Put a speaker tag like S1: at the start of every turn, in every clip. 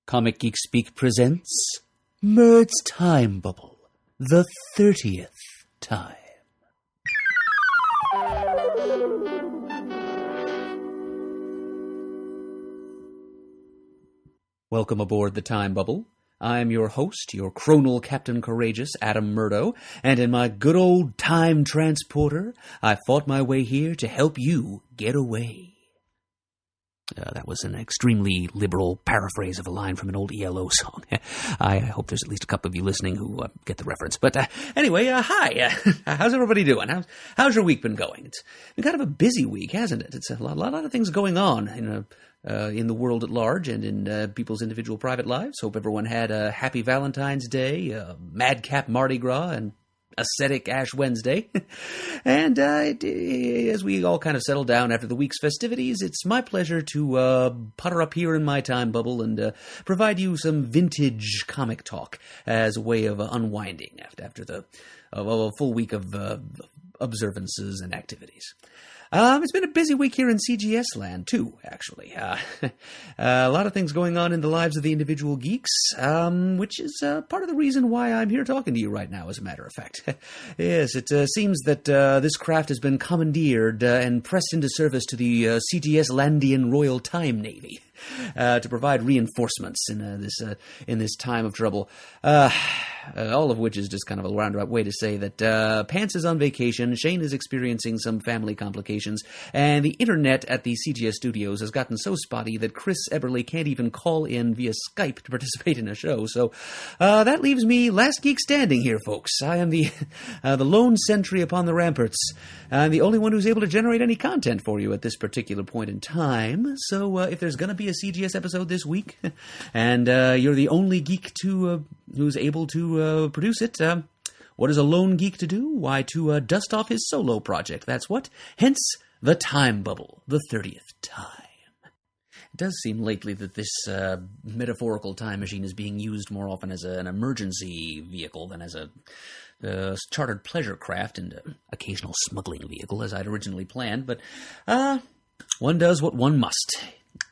S1: Comic Geek Speak presents Murd's Time Bubble, the 30th time. Welcome aboard the Time Bubble. I'm your host, your chronal Captain Courageous, Adam Murdo, and in my good old time transporter, I fought my way here to help you get away. That was an extremely liberal paraphrase of a line from an old ELO song. I hope there's at least a couple of you listening who get the reference. But anyway, hi. How's everybody doing? How's your week been going? It's been kind of a busy week, hasn't it? It's a lot of things going on in the world at large and in people's individual private lives. Hope everyone had a happy Valentine's Day, madcap Mardi Gras, and ascetic Ash Wednesday. And as we all kind of settle down after the week's festivities, it's my pleasure to putter up here in my time bubble and provide you some vintage comic talk as a way of unwinding after a full week of observances and activities. It's been a busy week here in CGS land, too, actually. A lot of things going on in the lives of the individual geeks, which is part of the reason why I'm here talking to you right now, as a matter of fact. Yes, it seems that this craft has been commandeered and pressed into service to the CGS Landian Royal Time Navy. To provide reinforcements in this time of trouble. All of which is just kind of a roundabout way to say that Pants is on vacation, Shane is experiencing some family complications, and the internet at the CGS studios has gotten so spotty that Chris Eberly can't even call in via Skype to participate in a show. So that leaves me last geek standing here, folks. I am the lone sentry upon the ramparts. I'm the only one who's able to generate any content for you at this particular point in time. So if there's going to be a CGS episode this week, and you're the only geek who's able to produce it, what is a lone geek to do? Why, to dust off his solo project. That's what. Hence, the Time Bubble, the 30th time. It does seem lately that this metaphorical time machine is being used more often as an emergency vehicle than as a chartered pleasure craft and occasional smuggling vehicle, as I'd originally planned, but one does what one must.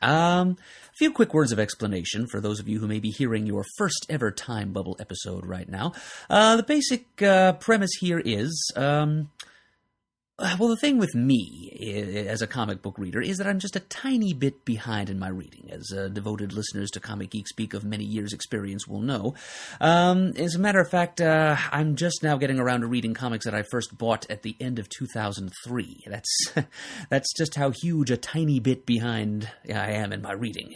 S1: A few quick words of explanation for those of you who may be hearing your first ever Time Bubble episode right now. The basic premise here is, well, the thing with me as a comic book reader is that I'm just a tiny bit behind in my reading, as devoted listeners to Comic Geek Speak of many years' experience will know. As a matter of fact, I'm just now getting around to reading comics that I first bought at the end of 2003. That's just how huge a tiny bit behind I am in my reading,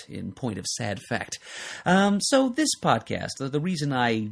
S1: in point of sad fact. So this podcast, the reason I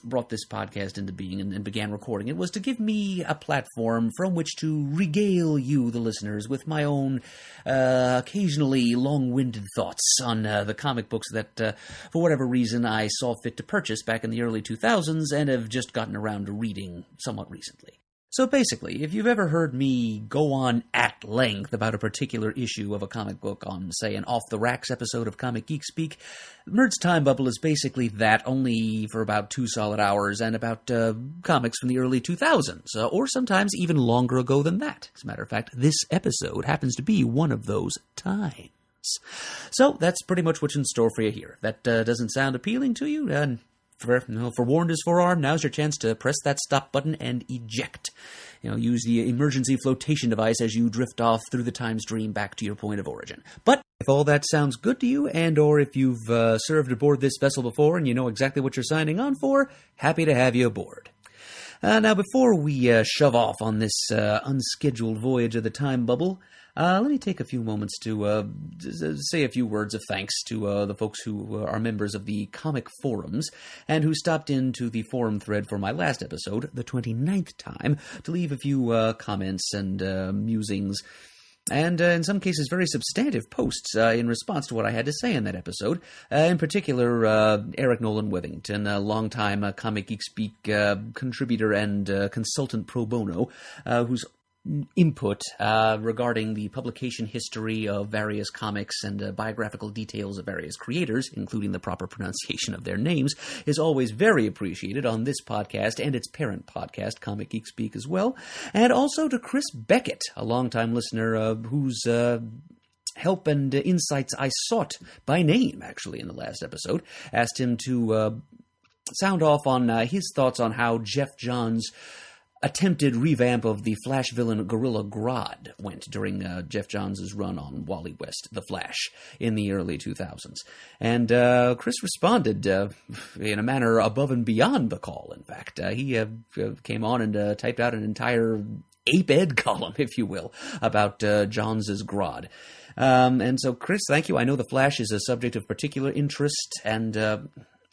S1: brought this podcast into being and began recording it was to give me a platform from which to regale you, the listeners, with my own occasionally long-winded thoughts on the comic books that, for whatever reason, I saw fit to purchase back in the early 2000s and have just gotten around to reading somewhat recently. So basically, if you've ever heard me go on at length about a particular issue of a comic book on, say, an off-the-racks episode of Comic Geek Speak, Murd's Time Bubble is basically that, only for about 2 solid hours, and about comics from the early 2000s, or sometimes even longer ago than that. As a matter of fact, this episode happens to be one of those times. So that's pretty much what's in store for you here. That doesn't sound appealing to you? Forewarned is forearmed. Now's your chance to press that stop button and eject. Use the emergency flotation device as you drift off through the time stream back to your point of origin. But if all that sounds good to you, and or if you've served aboard this vessel before and you know exactly what you're signing on for, happy to have you aboard. Now, before we shove off on this unscheduled voyage of the Time Bubble, let me take a few moments to say a few words of thanks to the folks who are members of the comic forums and who stopped into the forum thread for my last episode, the 29th time, to leave a few comments and musings, and in some cases very substantive posts in response to what I had to say in that episode. In particular, Eric Nolan Withington, a longtime Comic Geek Speak contributor and consultant pro bono, whose input regarding the publication history of various comics and biographical details of various creators, including the proper pronunciation of their names, is always very appreciated on this podcast and its parent podcast, Comic Geek Speak, as well. And also to Chris Beckett, a longtime listener whose help and insights I sought by name, actually, in the last episode. Asked him to sound off on his thoughts on how Jeff Johns' attempted revamp of the Flash villain Gorilla Grodd went during Jeff Johns' run on Wally West, The Flash, in the early 2000s. And Chris responded in a manner above and beyond the call, in fact. He came on and typed out an entire ape-ed column, if you will, about Johns' Grodd. And so, Chris, thank you. I know The Flash is a subject of particular interest and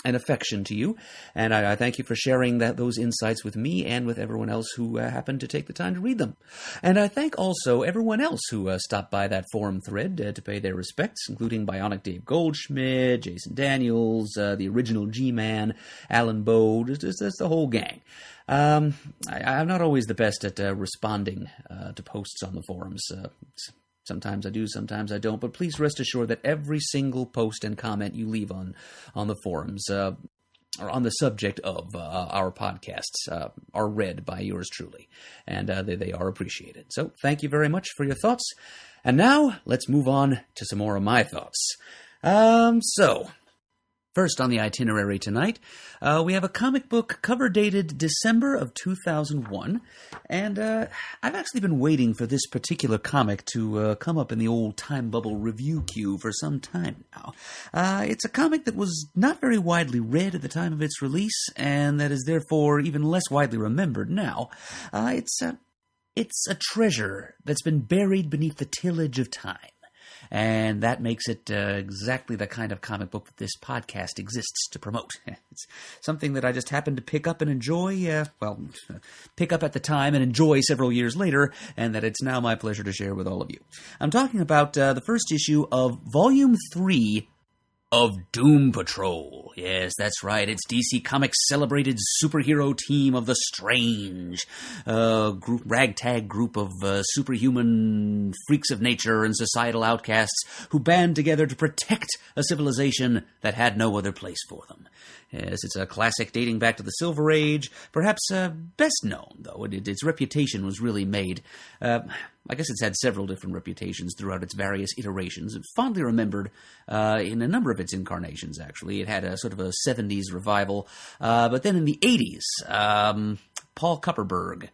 S1: affection to you, and I thank you for sharing those insights with me and with everyone else who happened to take the time to read them. And I thank also everyone else who stopped by that forum thread to pay their respects, including Bionic Dave Goldschmidt, Jason Daniels, the original G-Man, Alan Bowe, just the whole gang. I'm not always the best at responding to posts on the forums. Sometimes I do, sometimes I don't, but please rest assured that every single post and comment you leave on the forums or on the subject of our podcasts are read by yours truly, and they are appreciated. So thank you very much for your thoughts. And now let's move on to some more of my thoughts. First on the itinerary tonight, we have a comic book cover dated December of 2001, and I've actually been waiting for this particular comic to come up in the old Time Bubble review queue for some time now. It's a comic that was not very widely read at the time of its release, and that is therefore even less widely remembered now. It's a treasure that's been buried beneath the tillage of time. And that makes it exactly the kind of comic book that this podcast exists to promote. It's something that I just happened to pick up and enjoy, pick up at the time and enjoy several years later, and that it's now my pleasure to share with all of you. I'm talking about the first issue of Volume 3 of Doom Patrol. Yes, that's right. It's DC Comics' celebrated superhero team of the Strange, ragtag group of superhuman freaks of nature and societal outcasts who band together to protect a civilization that had no other place for them. Yes, it's a classic dating back to the Silver Age, perhaps best known, though. Its reputation was really made. I guess it's had several different reputations throughout its various iterations. It's fondly remembered in a number of its incarnations, actually. It had a sort of a 70s revival. But then in the 80s, Paul Kupperberg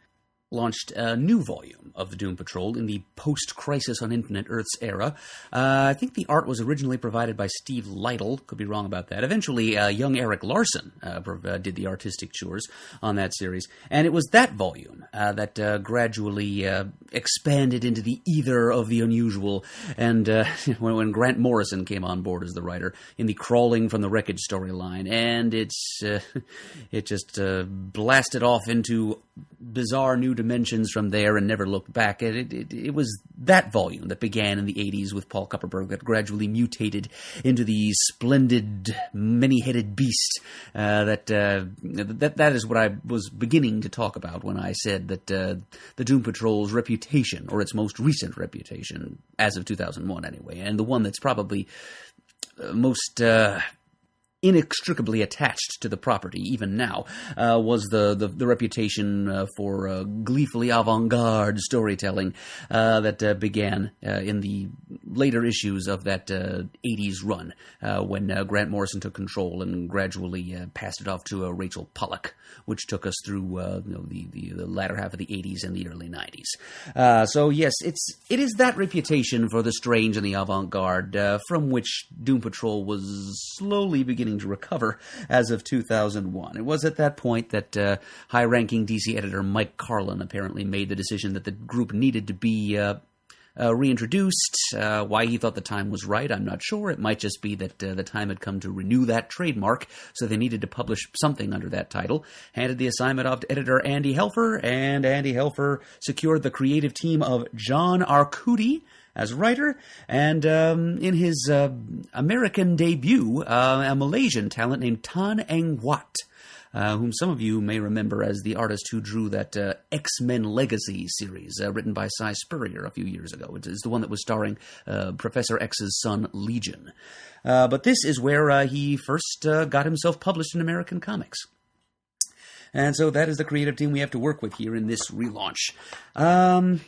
S1: launched a new volume of the Doom Patrol in the post-Crisis on Infinite Earths era. I think the art was originally provided by Steve Lytle. Could be wrong about that. Eventually, young Eric Larson did the artistic chores on that series. And it was that volume that gradually expanded into the ether of the unusual. And when Grant Morrison came on board as the writer in the Crawling from the Wreckage storyline. And it just blasted off into bizarre new dimensions from there and never looked back. It was that volume that began in the 80s with Paul Kupperberg that gradually mutated into the splendid, many-headed beast that is what I was beginning to talk about when I said that the Doom Patrol's reputation, or its most recent reputation, as of 2001 anyway, and the one that's probably most inextricably attached to the property, even now, was the reputation for gleefully avant-garde storytelling that began in the later issues of that 80s run, when Grant Morrison took control and gradually passed it off to Rachel Pollack, which took us through the latter half of the 80s and the early 90s. So yes, it is that reputation for the strange and the avant-garde from which Doom Patrol was slowly beginning to recover as of 2001. It was at that point that high-ranking DC editor Mike Carlin apparently made the decision that the group needed to be reintroduced. Why he thought the time was right, I'm not sure. It might just be that the time had come to renew that trademark, so they needed to publish something under that title. Handed the assignment off to editor Andy Helfer, and Andy Helfer secured the creative team of John Arcudi as writer, and in his American debut, a Malaysian talent named Tan Eng Wat, whom some of you may remember as the artist who drew that X-Men Legacy series written by Cy Spurrier a few years ago. It's the one that was starring Professor X's son, Legion. But this is where he first got himself published in American comics. And so that is the creative team we have to work with here in this relaunch. The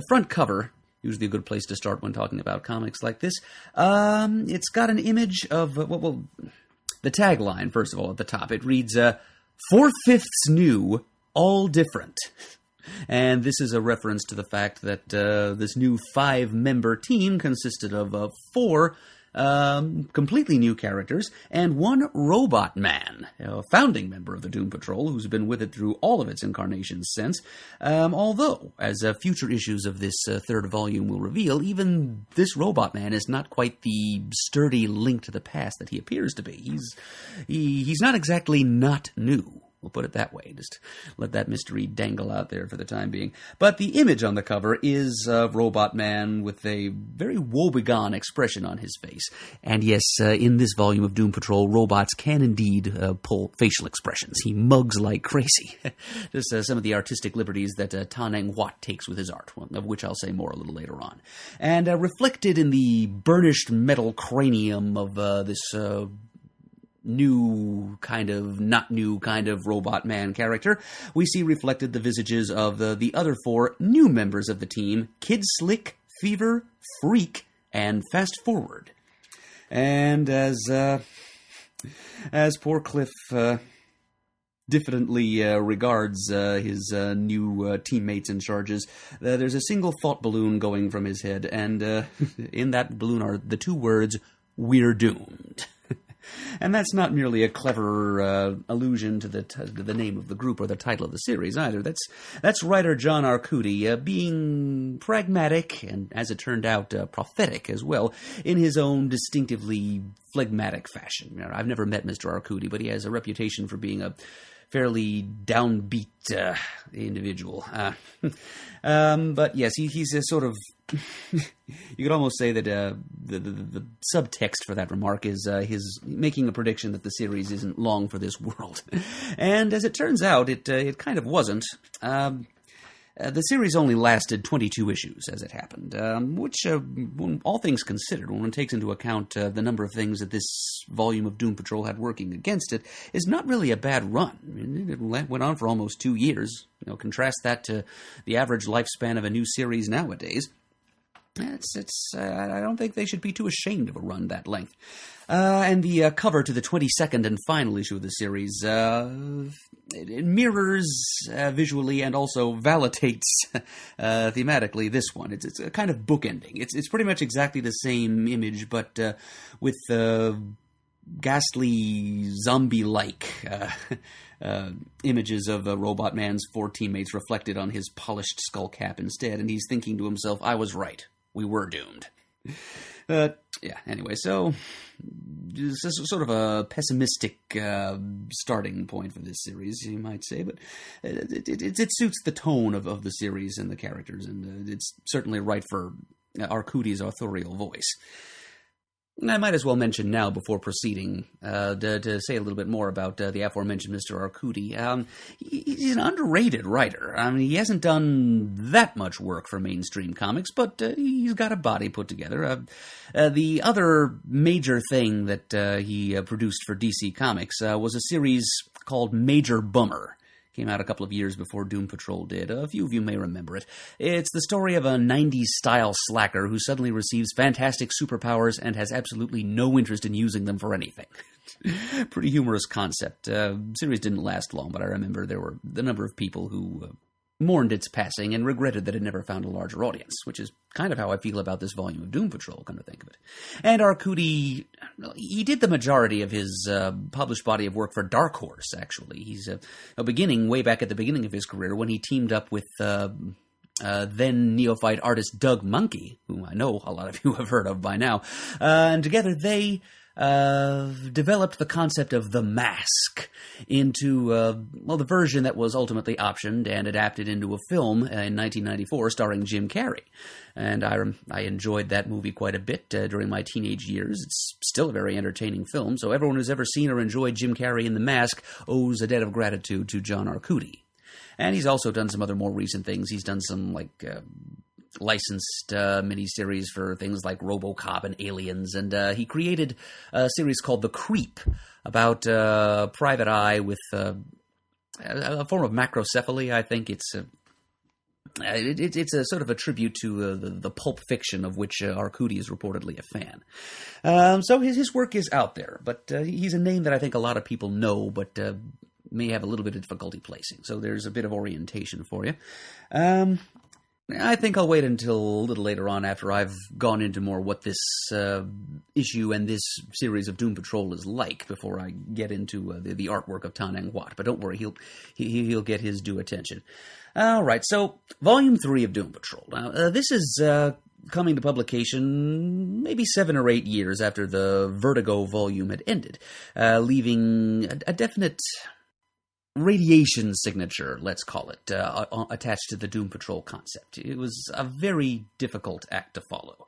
S1: front cover usually a good place to start when talking about comics like this. It's got an image of, the tagline, first of all, at the top. It reads, 4/5 new, all different. And this is a reference to the fact that this new 5-member team consisted of 4 completely new characters and 1 robot man, a founding member of the Doom Patrol who's been with it through all of its incarnations since. Although, as future issues of this 3rd volume will reveal, even this robot man is not quite the sturdy link to the past that he appears to be. He's not exactly not new. We'll put it that way. Just let that mystery dangle out there for the time being. But the image on the cover is a robot man with a very woebegone expression on his face. And yes, in this volume of Doom Patrol, robots can indeed pull facial expressions. He mugs like crazy. Just some of the artistic liberties that Taneng Wat takes with his art, of which I'll say more a little later on. And reflected in the burnished metal cranium of this new kind of, not new kind of robot man character, we see reflected the visages of the other 4 new members of the team, Kid Slick, Fever, Freak, and Fast Forward. And as poor Cliff diffidently regards his new teammates and charges, there's a single thought balloon going from his head, and in that balloon are the 2 words, "We're doomed." And that's not merely a clever allusion to the name of the group or the title of the series either. That's writer John Arcudi being pragmatic and, as it turned out, prophetic as well, in his own distinctively phlegmatic fashion. I've never met Mr. Arcudi, but he has a reputation for being a fairly downbeat individual. But yes, he's a sort of... You could almost say that the subtext for that remark is his making a prediction that the series isn't long for this world. And as it turns out, it kind of wasn't. The series only lasted 22 issues, as it happened, which, when all things considered, when one takes into account the number of things that this volume of Doom Patrol had working against it, is not really a bad run. I mean, it went on for almost 2 years. Contrast that to the average lifespan of a new series nowadays. I don't think they should be too ashamed of a run that length. And the cover to the 22nd and final issue of the series, it mirrors visually and also validates thematically this one. It's a kind of bookending. It's pretty much exactly the same image, but with ghastly zombie-like images of Robot Man's 4 teammates reflected on his polished skull cap instead, and he's thinking to himself, I was right. We were doomed. Yeah, anyway, so this is sort of a pessimistic starting point for this series, you might say, but it suits the tone of the series and the characters, and it's certainly right for Arcudi's authorial voice. I might as well mention now, before proceeding, to say a little bit more about the aforementioned Mr. Arcudi. He's an underrated writer. I mean, he hasn't done that much work for mainstream comics, but he's got a body put together. The other major thing that he produced for DC Comics was a series called Major Bummer. Came out a couple of years before Doom Patrol did. A few of you may remember it. It's the story of a 90s-style slacker who suddenly receives fantastic superpowers and has absolutely no interest in using them for anything. Pretty humorous concept. Series didn't last long, but I remember there were a number of people who mourned its passing and regretted that it never found a larger audience, which is kind of how I feel about this volume of Doom Patrol, come to think of it. And Arcudi, he did the majority of his published body of work for Dark Horse, actually. He's way back at the beginning of his career, when he teamed up with then neophyte artist Doug Monkey, whom I know a lot of you have heard of by now, and together they developed the concept of the Mask into, the version that was ultimately optioned and adapted into a film in 1994 starring Jim Carrey. And I enjoyed that movie quite a bit during my teenage years. It's still a very entertaining film, so everyone who's ever seen or enjoyed Jim Carrey in The Mask owes a debt of gratitude to John Arcudi. And he's also done some other more recent things. He's done some, licensed miniseries for things like RoboCop and Aliens, and he created a series called The Creep about Private Eye with a form of macrocephaly. I think it's It's a sort of a tribute to the pulp fiction of which Arcudi is reportedly a fan. So his work is out there, but he's a name that I think a lot of people know, but may have a little bit of difficulty placing. So there's a bit of orientation for you. I think I'll wait until a little later on after I've gone into more what this issue and this series of Doom Patrol is like before I get into the artwork of Tan Eng Wat. But don't worry, he'll get his due attention. All right, so Volume 3 of Doom Patrol. Now, this is coming to publication maybe 7 or 8 years after the Vertigo volume had ended, leaving a definite radiation signature, let's call it, attached to the Doom Patrol concept. It was a very difficult act to follow.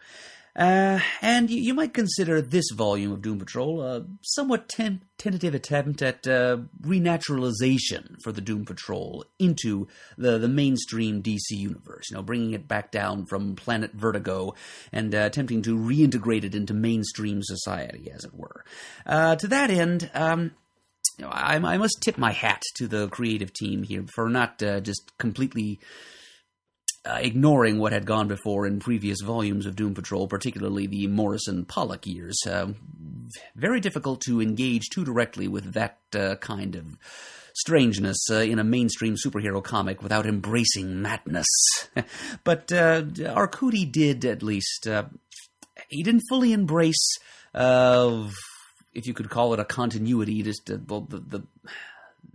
S1: And you might consider this volume of Doom Patrol a somewhat tentative attempt at renaturalization for the Doom Patrol into the mainstream DC universe, bringing it back down from Planet Vertigo and attempting to reintegrate it into mainstream society, as it were. To that end, I must tip my hat to the creative team here for not just completely ignoring what had gone before in previous volumes of Doom Patrol, particularly the Morrison-Pollock years. Very difficult to engage too directly with that kind of strangeness in a mainstream superhero comic without embracing madness. But Arcudi did, at least. He didn't fully embrace if you could call it a continuity, just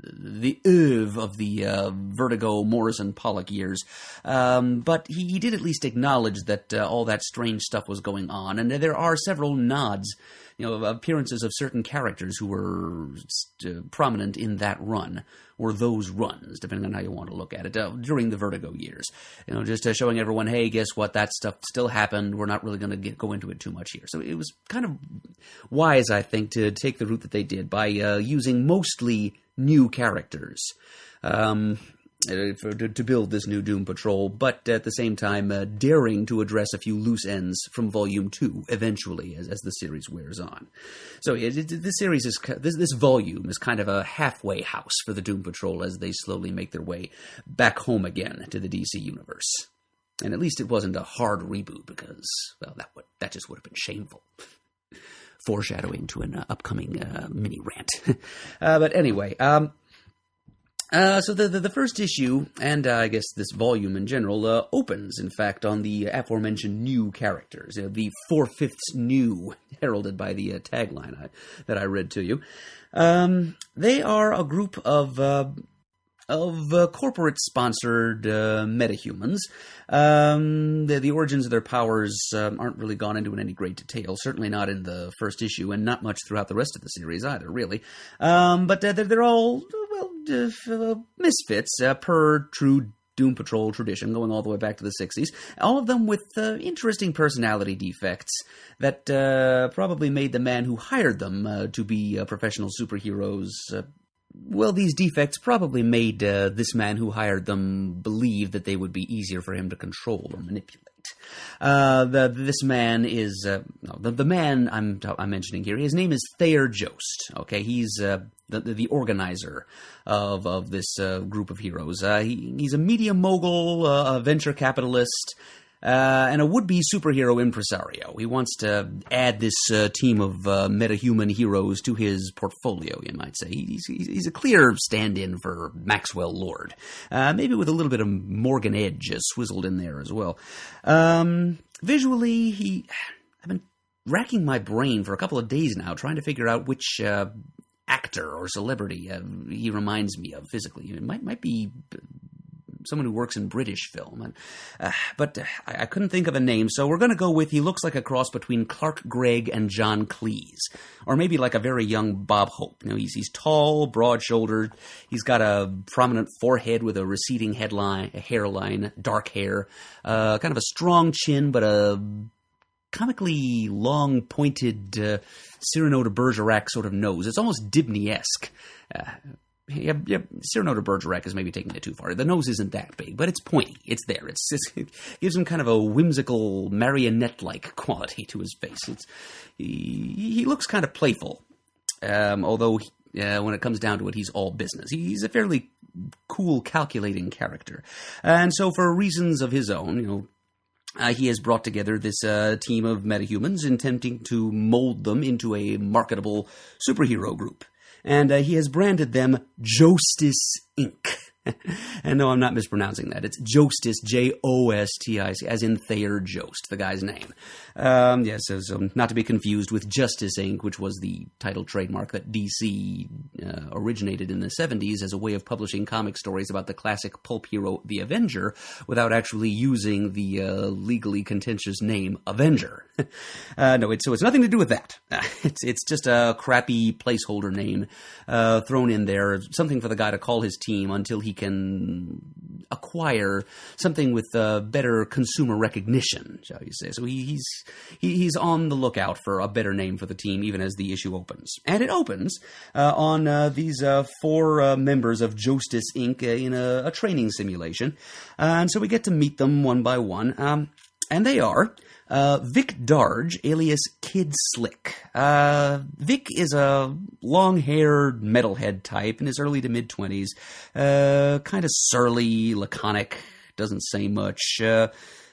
S1: the oeuvre of the Vertigo, Morrison, Pollock years. But he did at least acknowledge that all that strange stuff was going on, and there are several nods, appearances of certain characters who were prominent in that run, or those runs, depending on how you want to look at it, during the Vertigo years. Just showing everyone, hey, guess what, that stuff still happened, we're not really going to go into it too much here. So it was kind of wise, I think, to take the route that they did by using mostly new characters to build this new Doom Patrol, but at the same time daring to address a few loose ends from Volume 2 eventually as the series wears on. So this volume is kind of a halfway house for the Doom Patrol as they slowly make their way back home again to the DC universe. And at least it wasn't a hard reboot because, well, that just would have been shameful. Foreshadowing to an upcoming mini rant. But anyway, so the first issue, and I guess this volume in general, opens, in fact, on the aforementioned new characters, the 4/5 new, heralded by the tagline that I read to you. They are a group of corporate-sponsored metahumans. The origins of their powers aren't really gone into in any great detail, certainly not in the first issue, and not much throughout the rest of the series either, really. But they're all, misfits, per true Doom Patrol tradition, going all the way back to the 60s. All of them with interesting personality defects that probably made the man who hired them to be professional superheroes these defects probably made this man who hired them believe that they would be easier for him to control or manipulate. This man is the man I'm mentioning here. His name is Thayer Jost. Okay, he's the organizer of this group of heroes. He's a media mogul, a venture capitalist. And a would-be superhero impresario. He wants to add this team of metahuman heroes to his portfolio, you might say. He's a clear stand-in for Maxwell Lord. Maybe with a little bit of Morgan Edge swizzled in there as well. Visually, I've been racking my brain for a couple of days now, trying to figure out which actor or celebrity he reminds me of physically. It might be someone who works in British film. But I couldn't think of a name, so we're going to go with he looks like a cross between Clark Gregg and John Cleese. Or maybe like a very young Bob Hope. He's tall, broad-shouldered. He's got a prominent forehead with a receding hairline, dark hair, kind of a strong chin, but a comically long, pointed Cyrano de Bergerac sort of nose. It's almost Dibny-esque. Cyrano de Bergerac is maybe taking it too far. The nose isn't that big, but it's pointy. It's there. It gives him kind of a whimsical, marionette-like quality to his face. He looks kind of playful, although when it comes down to it, he's all business. He's a fairly cool, calculating character. And so for reasons of his own, he has brought together this team of metahumans attempting to mold them into a marketable superhero group. And he has branded them Justice Inc. And no, I'm not mispronouncing that. It's Justice, Jostic, as in Thayer Jost, the guy's name. So not to be confused with Justice Inc., which was the title trademark that DC originated in the 70s as a way of publishing comic stories about the classic pulp hero, the Avenger, without actually using the legally contentious name Avenger. So it's nothing to do with that. It's just a crappy placeholder name thrown in there, something for the guy to call his team until he can acquire something with better consumer recognition, shall you say. So he's on the lookout for a better name for the team, even as the issue opens. And it opens on these 4 members of Justice Inc. In a training simulation. And so we get to meet them one by one. And they are Vic Darge, alias Kid Slick. Vic is a long-haired metalhead type in his early to mid-20s. Kind of surly, laconic, doesn't say much.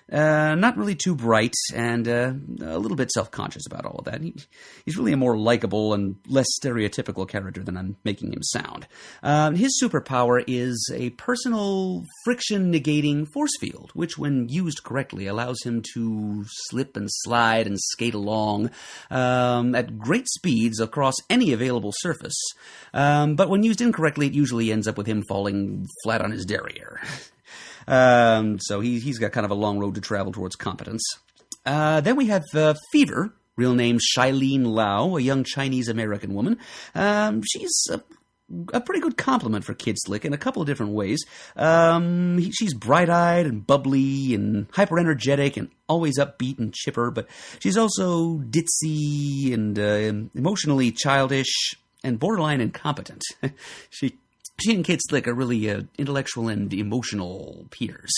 S1: Not really too bright, and a little bit self-conscious about all of that. He's really a more likable and less stereotypical character than I'm making him sound. His superpower is a personal friction-negating force field, which, when used correctly, allows him to slip and slide and skate along at great speeds across any available surface. But when used incorrectly, it usually ends up with him falling flat on his derriere. So he's got kind of a long road to travel towards competence. Then we have Fever, real name Shailene Lau, a young Chinese-American woman. She's a pretty good compliment for Kid Slick in a couple of different ways. She's bright-eyed and bubbly and hyper-energetic and always upbeat and chipper, but she's also ditzy and emotionally childish and borderline incompetent. She and Kid Slick are really intellectual and emotional peers.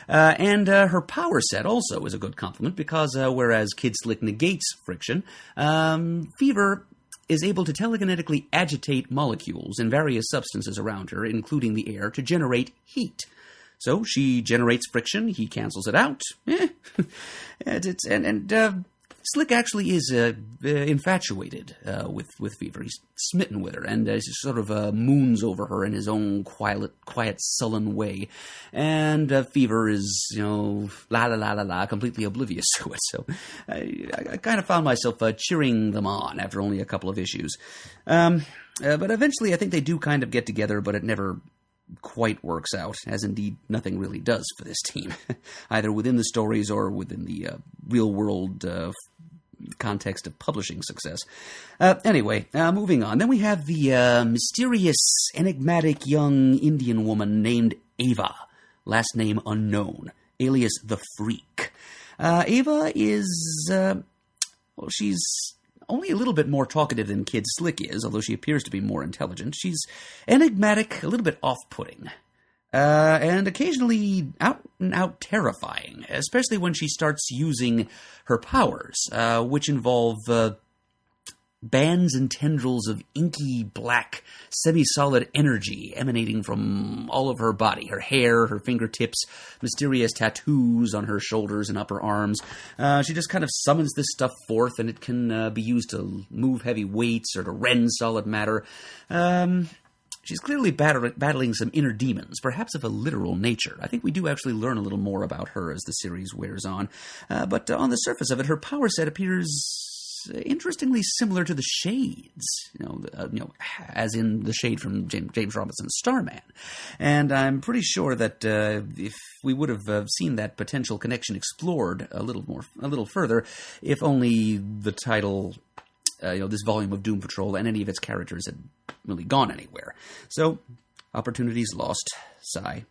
S1: And her power set also is a good compliment because whereas Kid Slick negates friction, Fever is able to telekinetically agitate molecules and various substances around her, including the air, to generate heat. So she generates friction, he cancels it out. Slick actually is infatuated with Fever. He's smitten with her, and he sort of moons over her in his own quiet, sullen way. And Fever is, la la la la la, completely oblivious to it. So I kind of found myself cheering them on after only a couple of issues. But eventually, I think they do kind of get together, but it never quite works out, as indeed nothing really does for this team, either within the stories or within the real-world context of publishing success. Anyway, moving on. Then we have the mysterious, enigmatic young Indian woman named Ava, last name unknown, alias the Freak. Ava is, she's only a little bit more talkative than Kid Slick is, although she appears to be more intelligent. She's enigmatic, a little bit off-putting, and occasionally out-and-out terrifying, especially when she starts using her powers, which involve bands and tendrils of inky black semi-solid energy emanating from all of her body, her hair, her fingertips, mysterious tattoos on her shoulders and upper arms. She just kind of summons this stuff forth, and it can be used to move heavy weights or to rend solid matter. She's clearly battling some inner demons, perhaps of a literal nature. I think we do actually learn a little more about her as the series wears on. But on the surface of it, her power set appears interestingly similar to the Shades, as in the Shade from James Robinson's Starman. And I'm pretty sure that if we would have seen that potential connection explored a little further, if only the title, this volume of Doom Patrol and any of its characters had really gone anywhere. So, opportunities lost. Sigh.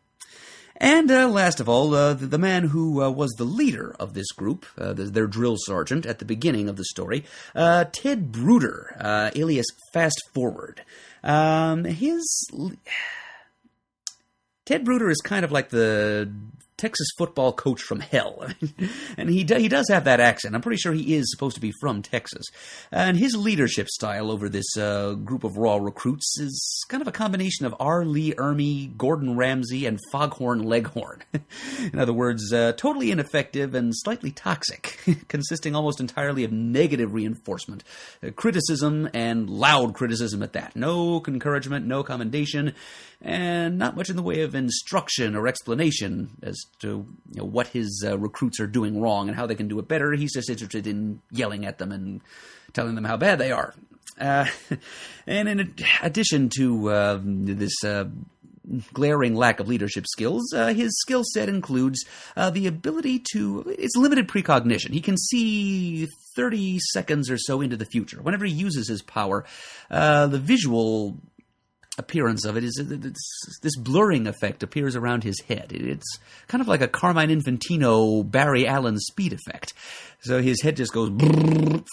S1: And last of all, the man who was the leader of this group, their drill sergeant at the beginning of the story, Ted Bruder, alias Fast Forward. Ted Bruder is kind of like the Texas football coach from hell. And he does have that accent. I'm pretty sure he is supposed to be from Texas. And his leadership style over this group of raw recruits is kind of a combination of R. Lee Ermey, Gordon Ramsay, and Foghorn Leghorn. In other words, totally ineffective and slightly toxic, consisting almost entirely of negative reinforcement, criticism, and loud criticism at that. No encouragement, no commendation, and not much in the way of instruction or explanation as to what his recruits are doing wrong and how they can do it better. He's just interested in yelling at them and telling them how bad they are. And in addition to this glaring lack of leadership skills, his skill set includes the ability to... It's limited precognition. He can see 30 seconds or so into the future. Whenever he uses his power, the visual appearance of it is this blurring effect appears around his head. It's kind of like a Carmine Infantino, Barry Allen speed effect. So his head just goes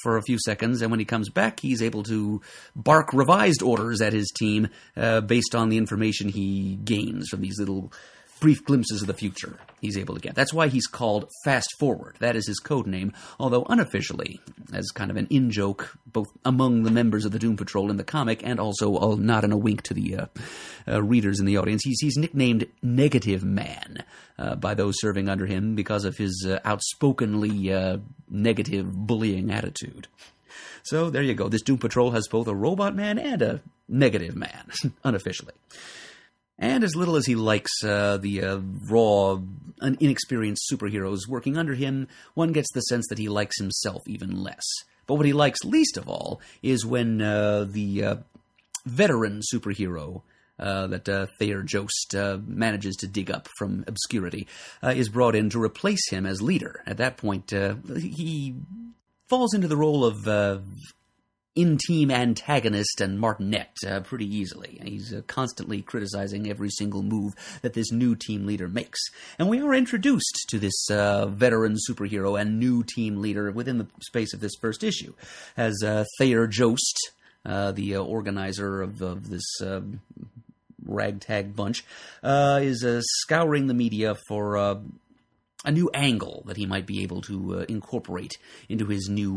S1: for a few seconds, and when he comes back, he's able to bark revised orders at his team based on the information he gains from these little brief glimpses of the future he's able to get. That's why he's called Fast Forward. That is his code name, although unofficially, as kind of an in-joke, both among the members of the Doom Patrol in the comic, and also nod and a wink to the readers in the audience, he's nicknamed Negative Man by those serving under him because of his outspokenly negative bullying attitude. So there you go. This Doom Patrol has both a Robot Man and a Negative Man, unofficially. And as little as he likes the raw, inexperienced superheroes working under him, one gets the sense that he likes himself even less. But what he likes least of all is when the veteran superhero that Thayer Jost manages to dig up from obscurity is brought in to replace him as leader. At that point, he falls into the role of in-team antagonist and martinet pretty easily. He's constantly criticizing every single move that this new team leader makes. And we are introduced to this veteran superhero and new team leader within the space of this first issue, as Thayer Jost, the organizer of this ragtag bunch, is scouring the media for a new angle that he might be able to incorporate into his new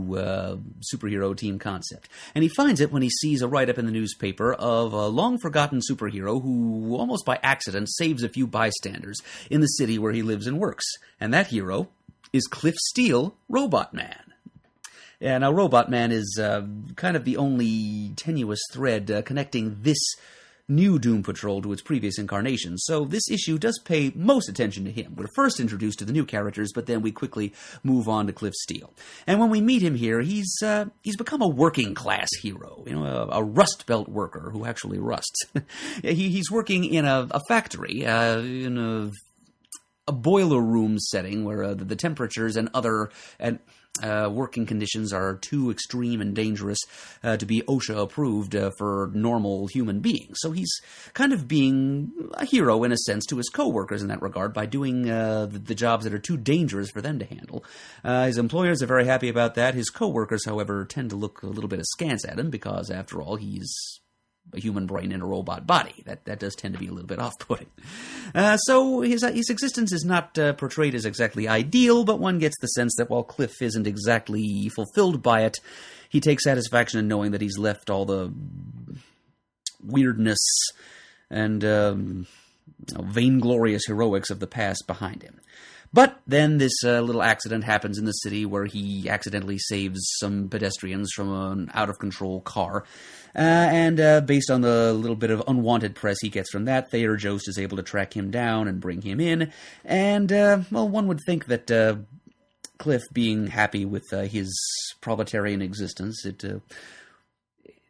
S1: superhero team concept. And he finds it when he sees a write-up in the newspaper of a long-forgotten superhero who, almost by accident, saves a few bystanders in the city where he lives and works. And that hero is Cliff Steele, Robot Man. Yeah, now Robot Man is kind of the only tenuous thread connecting this new Doom Patrol to its previous incarnation, so this issue does pay most attention to him. We're first introduced to the new characters, but then we quickly move on to Cliff Steele. And when we meet him here, he's become a working-class hero, a Rust Belt worker who actually rusts. He's working in a factory, in a boiler room setting where the temperatures and other working conditions are too extreme and dangerous to be OSHA approved for normal human beings. So he's kind of being a hero in a sense to his coworkers in that regard by doing the jobs that are too dangerous for them to handle. His employers are very happy about that. His coworkers, however, tend to look a little bit askance at him because, after all, he's a human brain in a robot body. That does tend to be a little bit off-putting. So his existence is not portrayed as exactly ideal, but one gets the sense that while Cliff isn't exactly fulfilled by it, he takes satisfaction in knowing that he's left all the weirdness and vainglorious heroics of the past behind him. But then this little accident happens in the city where he accidentally saves some pedestrians from an out-of-control car. And based on the little bit of unwanted press he gets from that, Thayer Jost is able to track him down and bring him in. And, well, one would think that Cliff, being happy with his proletarian existence,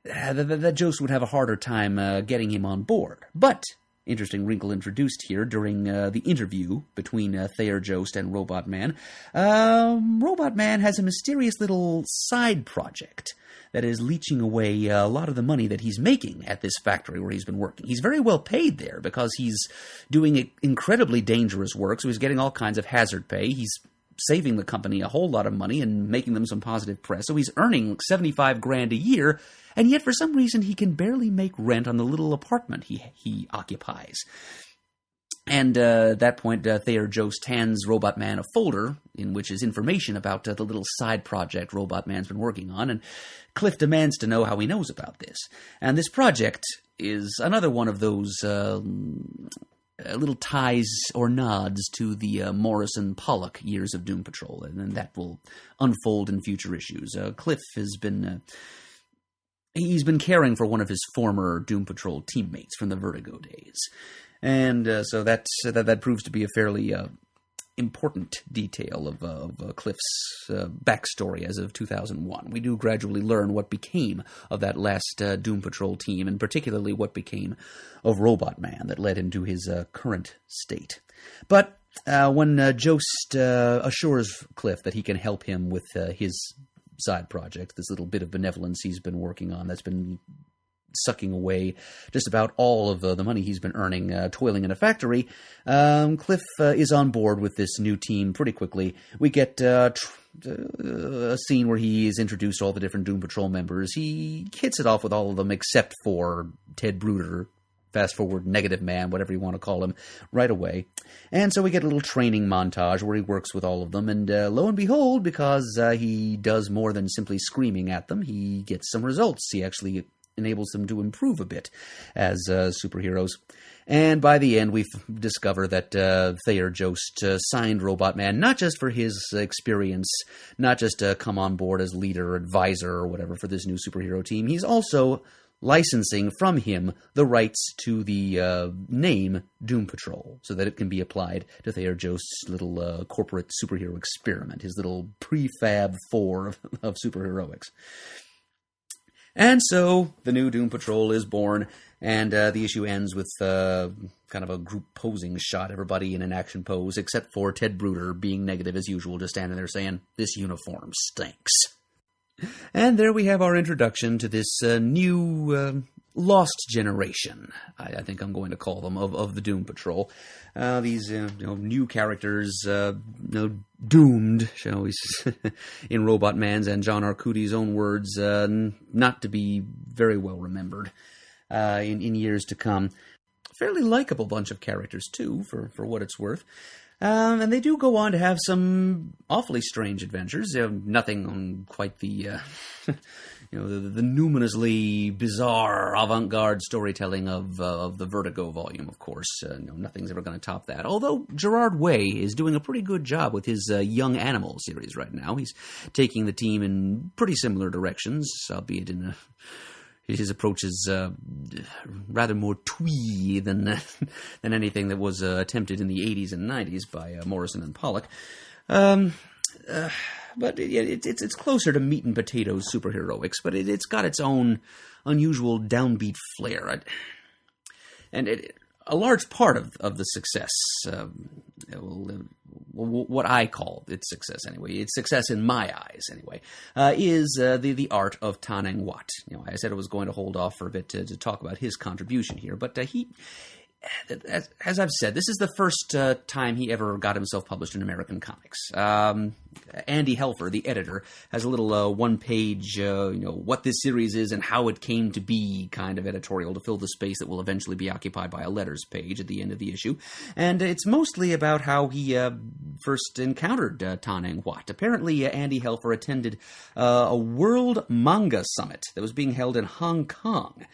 S1: that Jost would have a harder time getting him on board. But interesting wrinkle introduced here during the interview between Thayer Jost and Robot Man. Robot Man has a mysterious little side project that is leeching away a lot of the money that he's making at this factory where he's been working. He's very well paid there because he's doing incredibly dangerous work, so he's getting all kinds of hazard pay. He's saving the company a whole lot of money and making them some positive press, so he's earning $75,000 a year, and yet for some reason he can barely make rent on the little apartment he occupies. And at that point, Thayer Jost hands Robot Man a folder in which is information about the little side project Robot Man's been working on, and Cliff demands to know how he knows about this. And this project is another one of those little ties or nods to the Morrison Pollock years of Doom Patrol, and that will unfold in future issues. Cliff has been... he's been caring for one of his former Doom Patrol teammates from the Vertigo days. And so that proves to be a fairly important detail of Cliff's backstory as of 2001. We do gradually learn what became of that last Doom Patrol team, and particularly what became of Robot Man that led him to his current state. But when Jost assures Cliff that he can help him with his side project, this little bit of benevolence he's been working on that's been sucking away just about all of the money he's been earning toiling in a factory, Cliff is on board with this new team pretty quickly. We get a scene where he is introduced to all the different Doom Patrol members. He hits it off with all of them except for Ted Bruder, fast forward Negative Man, whatever you want to call him, right away. And so we get a little training montage where he works with all of them, and lo and behold, because he does more than simply screaming at them, he gets some results. He actually enables them to improve a bit as superheroes. And by the end, we discover that Thayer Jost signed Robot Man not just for his experience, not just to come on board as leader or advisor or whatever for this new superhero team. He's also licensing from him the rights to the name Doom Patrol so that it can be applied to Thayer Jost's little corporate superhero experiment, his little prefab four of superheroics. And so the new Doom Patrol is born, and the issue ends with kind of a group posing shot, everybody in an action pose, except for Ted Bruder being negative as usual, just standing there saying, "This uniform stinks." And there we have our introduction to this new lost generation, I think I'm going to call them, of the Doom Patrol. These new characters, doomed, shall we say, in Robot Man's and John Arcuti's own words, not to be very well remembered in years to come. Fairly likable bunch of characters, too, for what it's worth. And they do go on to have some awfully strange adventures. Nothing on quite the, the numinously bizarre avant-garde storytelling of the Vertigo volume, of course. Nothing's ever going to top that. Although Gerard Way is doing a pretty good job with his Young Animal series right now. He's taking the team in pretty similar directions, albeit in his approach is rather more twee than anything that was attempted in the 80s and 90s by Morrison and Pollock. But it's closer to meat and potatoes superheroics, but it's got its own unusual downbeat flair. A large part of the success, what I call its success anyway, its success in my eyes anyway, is the art of Tanang Wat. I said I was going to hold off for a bit to talk about his contribution here, but as I've said, this is the first time he ever got himself published in American comics. Andy Helfer, the editor, has a little one-page, what this series is and how it came to be kind of editorial to fill the space that will eventually be occupied by a letters page at the end of the issue. And it's mostly about how he first encountered Tanang Wat. Apparently, Andy Helfer attended a World Manga Summit that was being held in Hong Kong.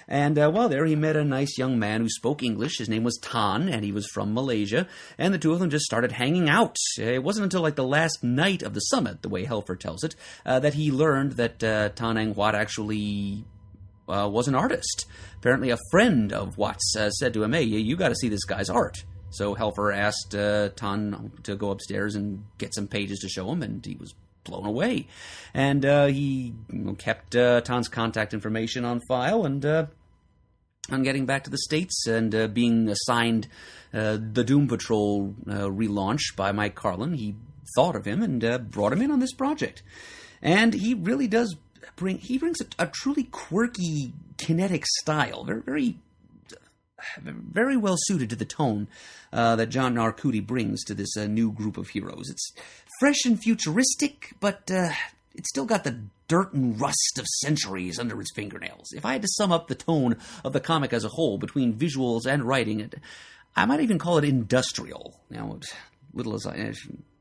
S1: And while there, he met a nice young man who spoke English. His name was Tan, and he was from Malaysia. And the two of them just started hanging out. It wasn't until like the last night of the summit, the way Helfer tells it, that he learned that Tanang Wat actually was an artist. Apparently a friend of Watts said to him, "Hey, you got to see this guy's art." So Helfer asked Tan to go upstairs and get some pages to show him, and he was blown away. And he kept Tan's contact information on file, and on getting back to the States and being assigned the Doom Patrol relaunch by Mike Carlin, he thought of him and brought him in on this project. And he really does brings a truly quirky, kinetic style, very, very well suited to the tone that John Arcudi brings to this new group of heroes. It's fresh and futuristic, but it's still got the dirt and rust of centuries under its fingernails. If I had to sum up the tone of the comic as a whole, between visuals and writing, I might even call it industrial. Little as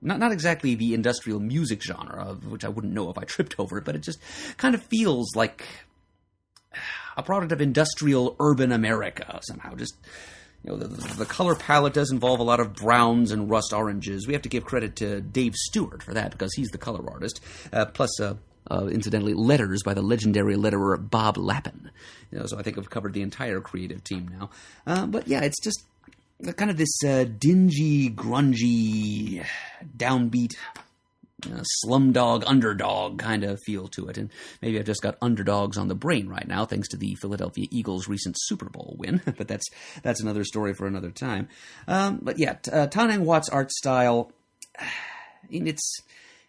S1: not exactly the industrial music genre, of which I wouldn't know if I tripped over it, but it just kind of feels like a product of industrial urban America somehow. Just, the color palette does involve a lot of browns and rust oranges. We have to give credit to Dave Stewart for that, because he's the color artist. Plus, incidentally, letters by the legendary letterer Bob Lappin. So I think I've covered the entire creative team now. But yeah, it's just kind of this dingy, grungy, downbeat, slumdog, underdog kind of feel to it. And maybe I've just got underdogs on the brain right now, thanks to the Philadelphia Eagles' recent Super Bowl win. But that's another story for another time. But yeah, Ta-Neng Wat's art style,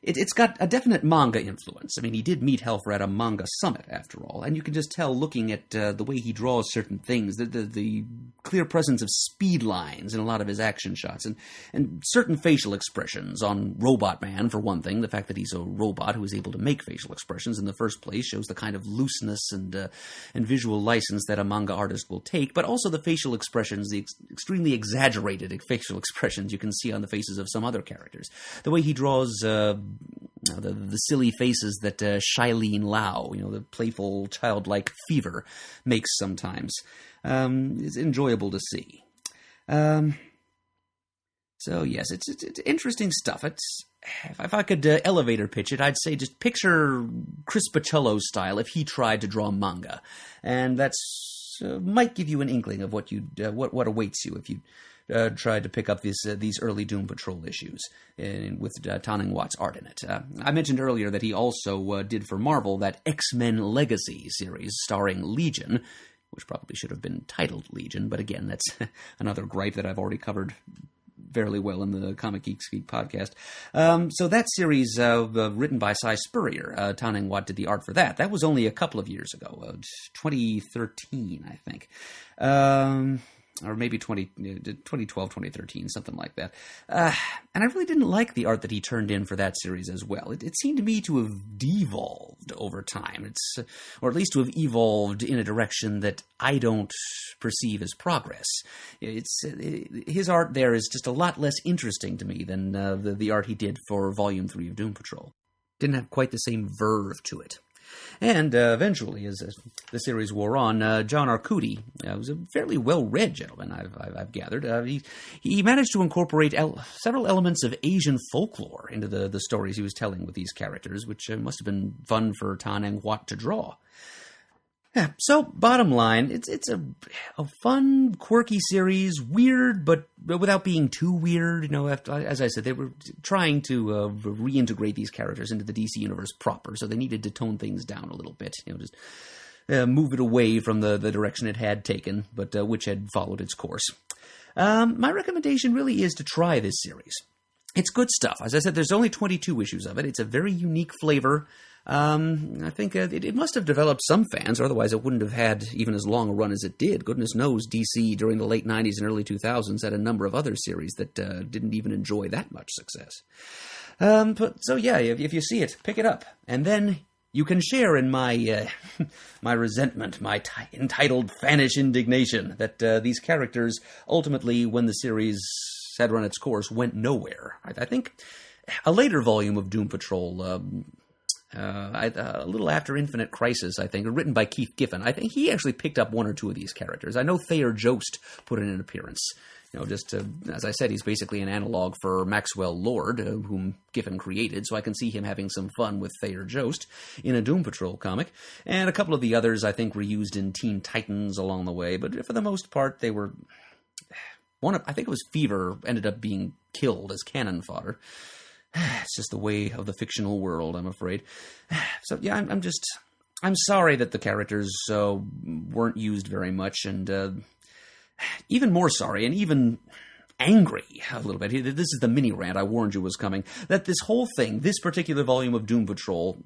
S1: It's got a definite manga influence. I mean, he did meet Helfer at a manga summit, after all, and you can just tell looking at the way he draws certain things, the clear presence of speed lines in a lot of his action shots, and certain facial expressions on Robot Man, for one thing. The fact that he's a robot who is able to make facial expressions in the first place shows the kind of looseness and visual license that a manga artist will take, but also the facial expressions, the extremely exaggerated facial expressions you can see on the faces of some other characters. The way he draws the silly faces that Shailene Lau, the playful, childlike Fever, makes sometimes. It's enjoyable to see. So yes, it's interesting stuff. If I could elevator pitch it, I'd say just picture Chris Pacello's style if he tried to draw manga, and that's might give you an inkling of what what awaits you if you tried to pick up these early Doom Patrol issues with Ta-Neng Wat's art in it. I mentioned earlier that he also did for Marvel that X-Men Legacy series starring Legion, which probably should have been titled Legion, but again, that's another gripe that I've already covered fairly well in the Comic Geek Speak podcast. So that series, written by Cy Spurrier, Ta-Neng Wat did the art for that. That was only a couple of years ago, 2013, I think. Or maybe 2012, 2013, something like that. And I really didn't like the art that he turned in for that series as well. It seemed to me to have devolved over time, or at least to have evolved in a direction that I don't perceive as progress. His art there is just a lot less interesting to me than the art he did for Volume 3 of Doom Patrol. Didn't have quite the same verve to it. And eventually, as the series wore on, John Arcudi was a fairly well-read gentleman, I've gathered. He managed to incorporate several elements of Asian folklore into the stories he was telling with these characters, which must have been fun for Ta-Neng Wat to draw. Yeah, so, bottom line, it's a fun, quirky series, weird, but without being too weird. As I said, they were trying to reintegrate these characters into the DC universe proper, so they needed to tone things down a little bit. Just move it away from the direction it had taken, but which had followed its course. My recommendation really is to try this series. It's good stuff. As I said, there's only 22 issues of it. It's a very unique flavor. I think it must have developed some fans, or otherwise it wouldn't have had even as long a run as it did. Goodness knows DC during the late 90s and early 2000s had a number of other series that didn't even enjoy that much success. So yeah, if you see it, pick it up. And then you can share in my my resentment, my entitled fanish indignation that these characters ultimately, when the series had run its course, went nowhere. I think a later volume of Doom Patrol, a little after Infinite Crisis, I think, written by Keith Giffen, I think he actually picked up one or two of these characters. I know Thayer Jost put in an appearance. As I said, he's basically an analog for Maxwell Lord, whom Giffen created, so I can see him having some fun with Thayer Jost in a Doom Patrol comic. And a couple of the others, I think, were used in Teen Titans along the way, but for the most part, they were... I think it was Fever, ended up being killed as cannon fodder. It's just the way of the fictional world, I'm afraid. So, yeah, I'm sorry that the characters weren't used very much, and even more sorry, and even angry a little bit. This is the mini rant I warned you was coming, that this whole thing, this particular volume of Doom Patrol,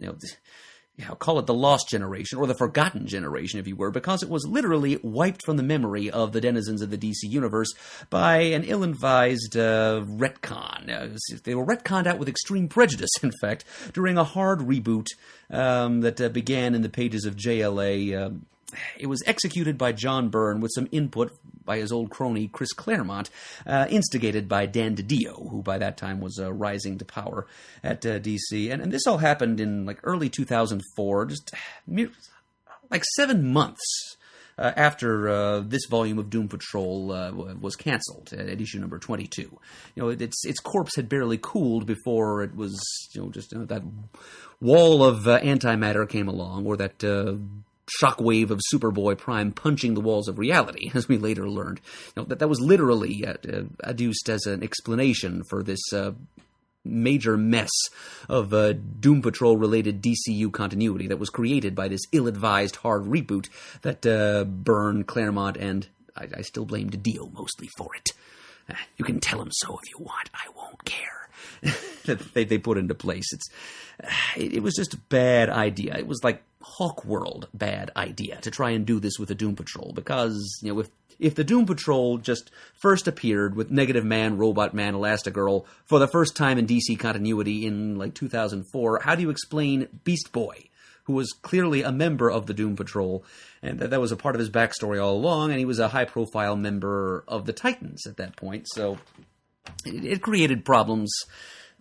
S1: call it the Lost Generation, or the Forgotten Generation, if you were, because it was literally wiped from the memory of the denizens of the DC Universe by an ill-advised retcon. They were retconned out with extreme prejudice, in fact, during a hard reboot that began in the pages of JLA it was executed by John Byrne with some input by his old crony Chris Claremont, instigated by Dan DiDio, who by that time was rising to power at DC. And this all happened in like early 2004, just like 7 months after this volume of Doom Patrol was canceled at issue number 22. Its corpse had barely cooled before it was, that wall of antimatter came along, or that shockwave of Superboy Prime punching the walls of reality, as we later learned. That was literally adduced as an explanation for this major mess of Doom Patrol-related DCU continuity that was created by this ill-advised hard reboot that Byrne, Claremont, and I still blame DiDio mostly for it. You can tell him so if you want. I won't care. That they put into place. It was just a bad idea. It was like Hawkworld bad idea to try and do this with the Doom Patrol, because if the Doom Patrol just first appeared with Negative Man, Robot Man, Elastigirl for the first time in DC continuity in like 2004, how do you explain Beast Boy, who was clearly a member of the Doom Patrol, and that was a part of his backstory all along, and he was a high-profile member of the Titans at that point, so it created problems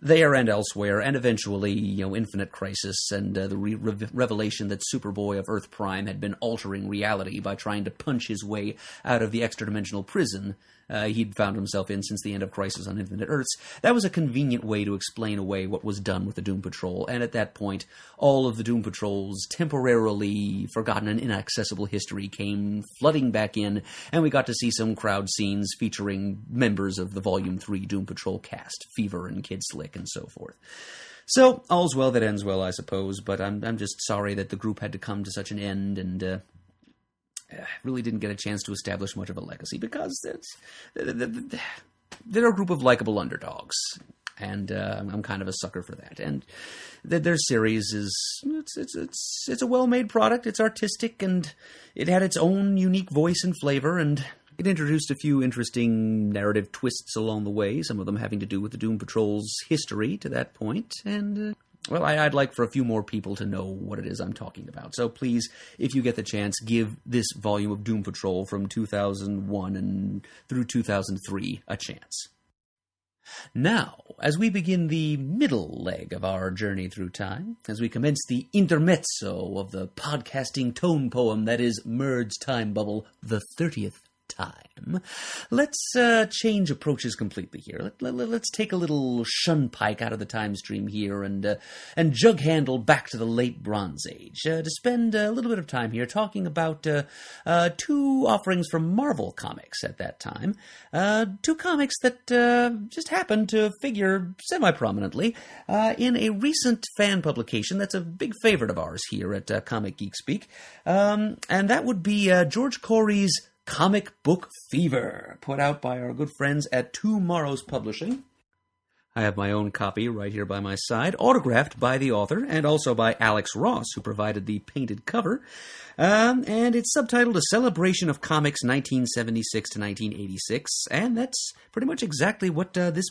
S1: there and elsewhere, and eventually, Infinite Crisis and the revelation that Superboy of Earth Prime had been altering reality by trying to punch his way out of the extra-dimensional prison he'd found himself in since the end of Crisis on Infinite Earths. That was a convenient way to explain away what was done with the Doom Patrol, and at that point, all of the Doom Patrol's temporarily forgotten and inaccessible history came flooding back in, and we got to see some crowd scenes featuring members of the Volume 3 Doom Patrol cast, Fever and Kid Slick and so forth. So, all's well that ends well, I suppose, but I'm just sorry that the group had to come to such an end, and really didn't get a chance to establish much of a legacy, because they're a group of likable underdogs, and I'm kind of a sucker for that. And their series is it's a well-made product. It's artistic, and it had its own unique voice and flavor, and it introduced a few interesting narrative twists along the way, some of them having to do with the Doom Patrol's history to that point, and well, I'd like for a few more people to know what it is I'm talking about. So please, if you get the chance, give this volume of Doom Patrol from 2001 and through 2003 a chance. Now, as we begin the middle leg of our journey through time, as we commence the intermezzo of the podcasting tone poem that is Murd's time bubble, the 30th time, let's change approaches completely here. Let's take a little shunpike out of the time stream here and jug handle back to the late Bronze Age to spend a little bit of time here talking about two offerings from Marvel Comics at that time. Two comics that just happened to figure semi-prominently in a recent fan publication that's a big favorite of ours here at Comic Geek Speak, and that would be George Corey's Comic Book Fever, put out by our good friends at Tomorrow's Publishing. I have my own copy right here by my side, autographed by the author, and also by Alex Ross, who provided the painted cover. And it's subtitled A Celebration of Comics 1976 to 1986, and that's pretty much exactly what this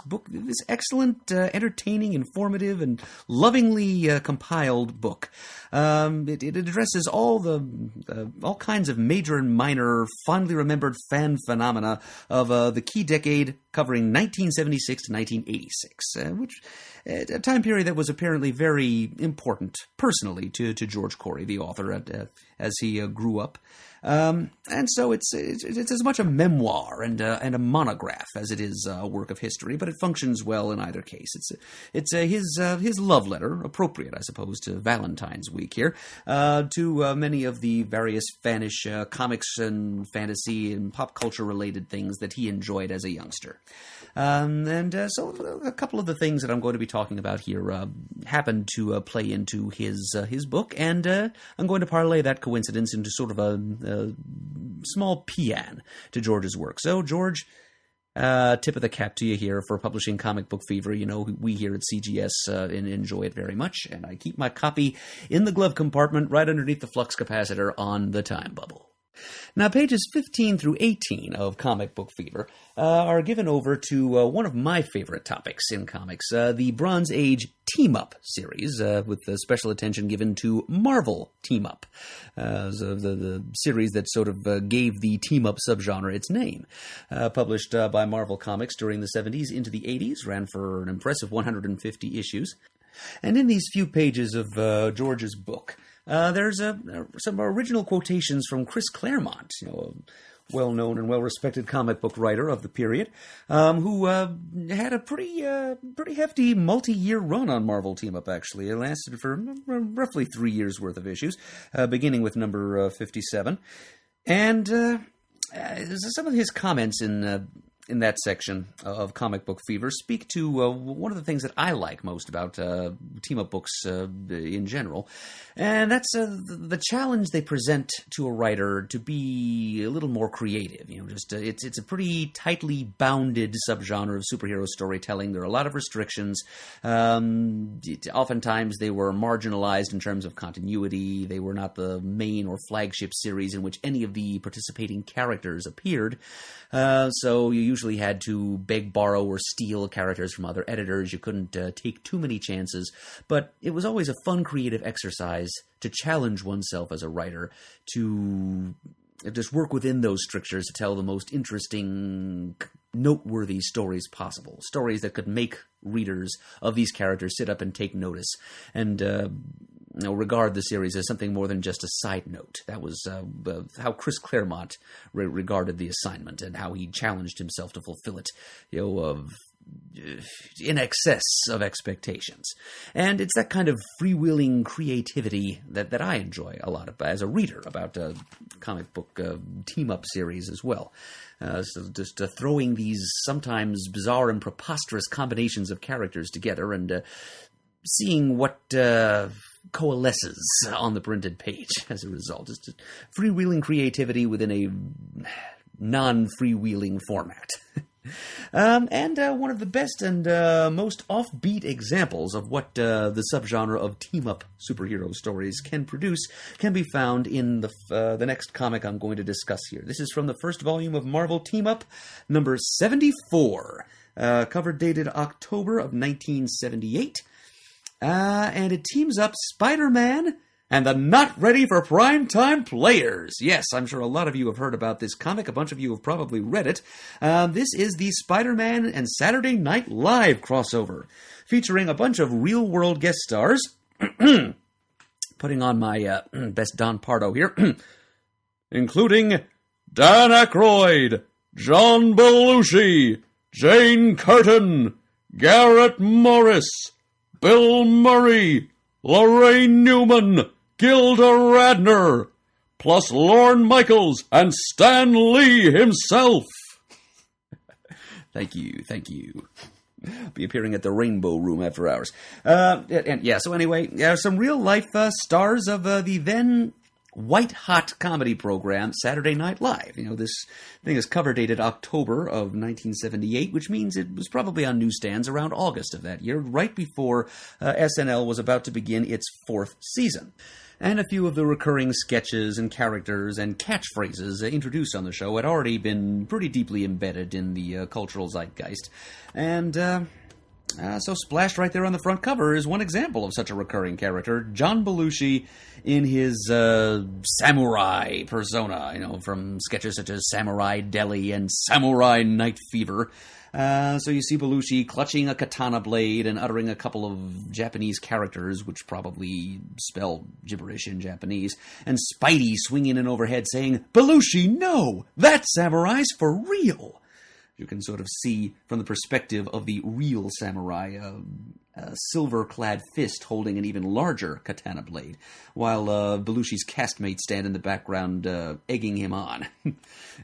S1: excellent, entertaining, informative, and lovingly compiled book. It addresses all kinds of major and minor, fondly remembered fan phenomena of the key decade covering 1976 to 1986, which a time period that was apparently very important personally to George Corey, the author, as he grew up. And so it's as much a memoir and a monograph as it is a work of history, but it functions well in either case. It's his love letter, appropriate, I suppose, to Valentine's Week here, to many of the various fanish comics and fantasy and pop culture related things that he enjoyed as a youngster. So a couple of the things that I'm going to be talking about here happen to play into his book, and I'm going to parlay that coincidence into sort of a small paean to George's work. So, George, tip of the cap to you here for publishing Comic Book Fever. You know, we here at CGS enjoy it very much, and I keep my copy in the glove compartment right underneath the flux capacitor on the time bubble. Now, pages 15 through 18 of Comic Book Fever are given over to one of my favorite topics in comics, the Bronze Age Team-Up series, with special attention given to Marvel Team-Up, the series that sort of gave the team-up subgenre its name. Published by Marvel Comics during the 70s into the 80s, ran for an impressive 150 issues. And in these few pages of George's book, there's some original quotations from Chris Claremont, a well-known and well-respected comic book writer of the period, who had a pretty hefty multi-year run on Marvel Team-Up, actually. It lasted for roughly 3 years' worth of issues, beginning with number 57. And some of his comments in that section of Comic Book Fever speak to one of the things that I like most about team-up books in general, and that's the challenge they present to a writer to be a little more creative. It's a pretty tightly bounded subgenre of superhero storytelling. There are a lot of restrictions. Oftentimes they were marginalized in terms of continuity. They were not the main or flagship series in which any of the participating characters appeared. So you usually had to beg, borrow, or steal characters from other editors. You couldn't take too many chances, but it was always a fun, creative exercise to challenge oneself as a writer to just work within those strictures to tell the most interesting, noteworthy stories possible. Stories that could make readers of these characters sit up and take notice and regard the series as something more than just a side note. That was how Chris Claremont regarded the assignment and how he challenged himself to fulfill it, in excess of expectations. And it's that kind of freewheeling creativity that I enjoy a lot as a reader about comic book team-up series as well. So just throwing these sometimes bizarre and preposterous combinations of characters together and seeing what coalesces on the printed page as a result. Just freewheeling creativity within a non-freewheeling format. And one of the best and most offbeat examples of what the subgenre of team-up superhero stories can produce can be found in the next comic I'm going to discuss here. This is from the first volume of Marvel Team-Up, number 74, cover dated October of 1978. And it teams up Spider-Man and the not-ready-for-prime-time players. Yes, I'm sure a lot of you have heard about this comic. A bunch of you have probably read it. This is the Spider-Man and Saturday Night Live crossover, featuring a bunch of real-world guest stars. Putting on my best Don Pardo here. Including Dan Aykroyd, John Belushi, Jane Curtin, Garrett Morris, Bill Murray, Lorraine Newman, Gilda Radner, plus Lorne Michaels and Stan Lee himself. Thank you. I'll be appearing at the Rainbow Room after hours. So anyway, some real-life stars of the then white-hot comedy program Saturday Night Live. This thing is cover dated October of 1978, which means it was probably on newsstands around August of that year, right before SNL was about to begin its 4th season. And a few of the recurring sketches and characters and catchphrases introduced on the show had already been pretty deeply embedded in the cultural zeitgeist. And so splashed right there on the front cover is one example of such a recurring character, John Belushi in his samurai persona, from sketches such as Samurai Deli and Samurai Night Fever. So you see Belushi clutching a katana blade and uttering a couple of Japanese characters, which probably spell gibberish in Japanese, and Spidey swinging in overhead saying, "Belushi, no! That samurai's for real!" You can sort of see from the perspective of the real samurai a silver-clad fist holding an even larger katana blade, while Belushi's castmates stand in the background egging him on.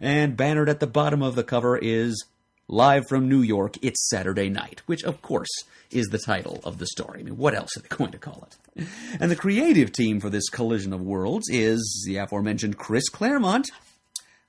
S1: And bannered at the bottom of the cover is "Live from New York, It's Saturday Night," which, of course, is the title of the story. I mean, what else are they going to call it? And the creative team for this collision of worlds is the aforementioned Chris Claremont,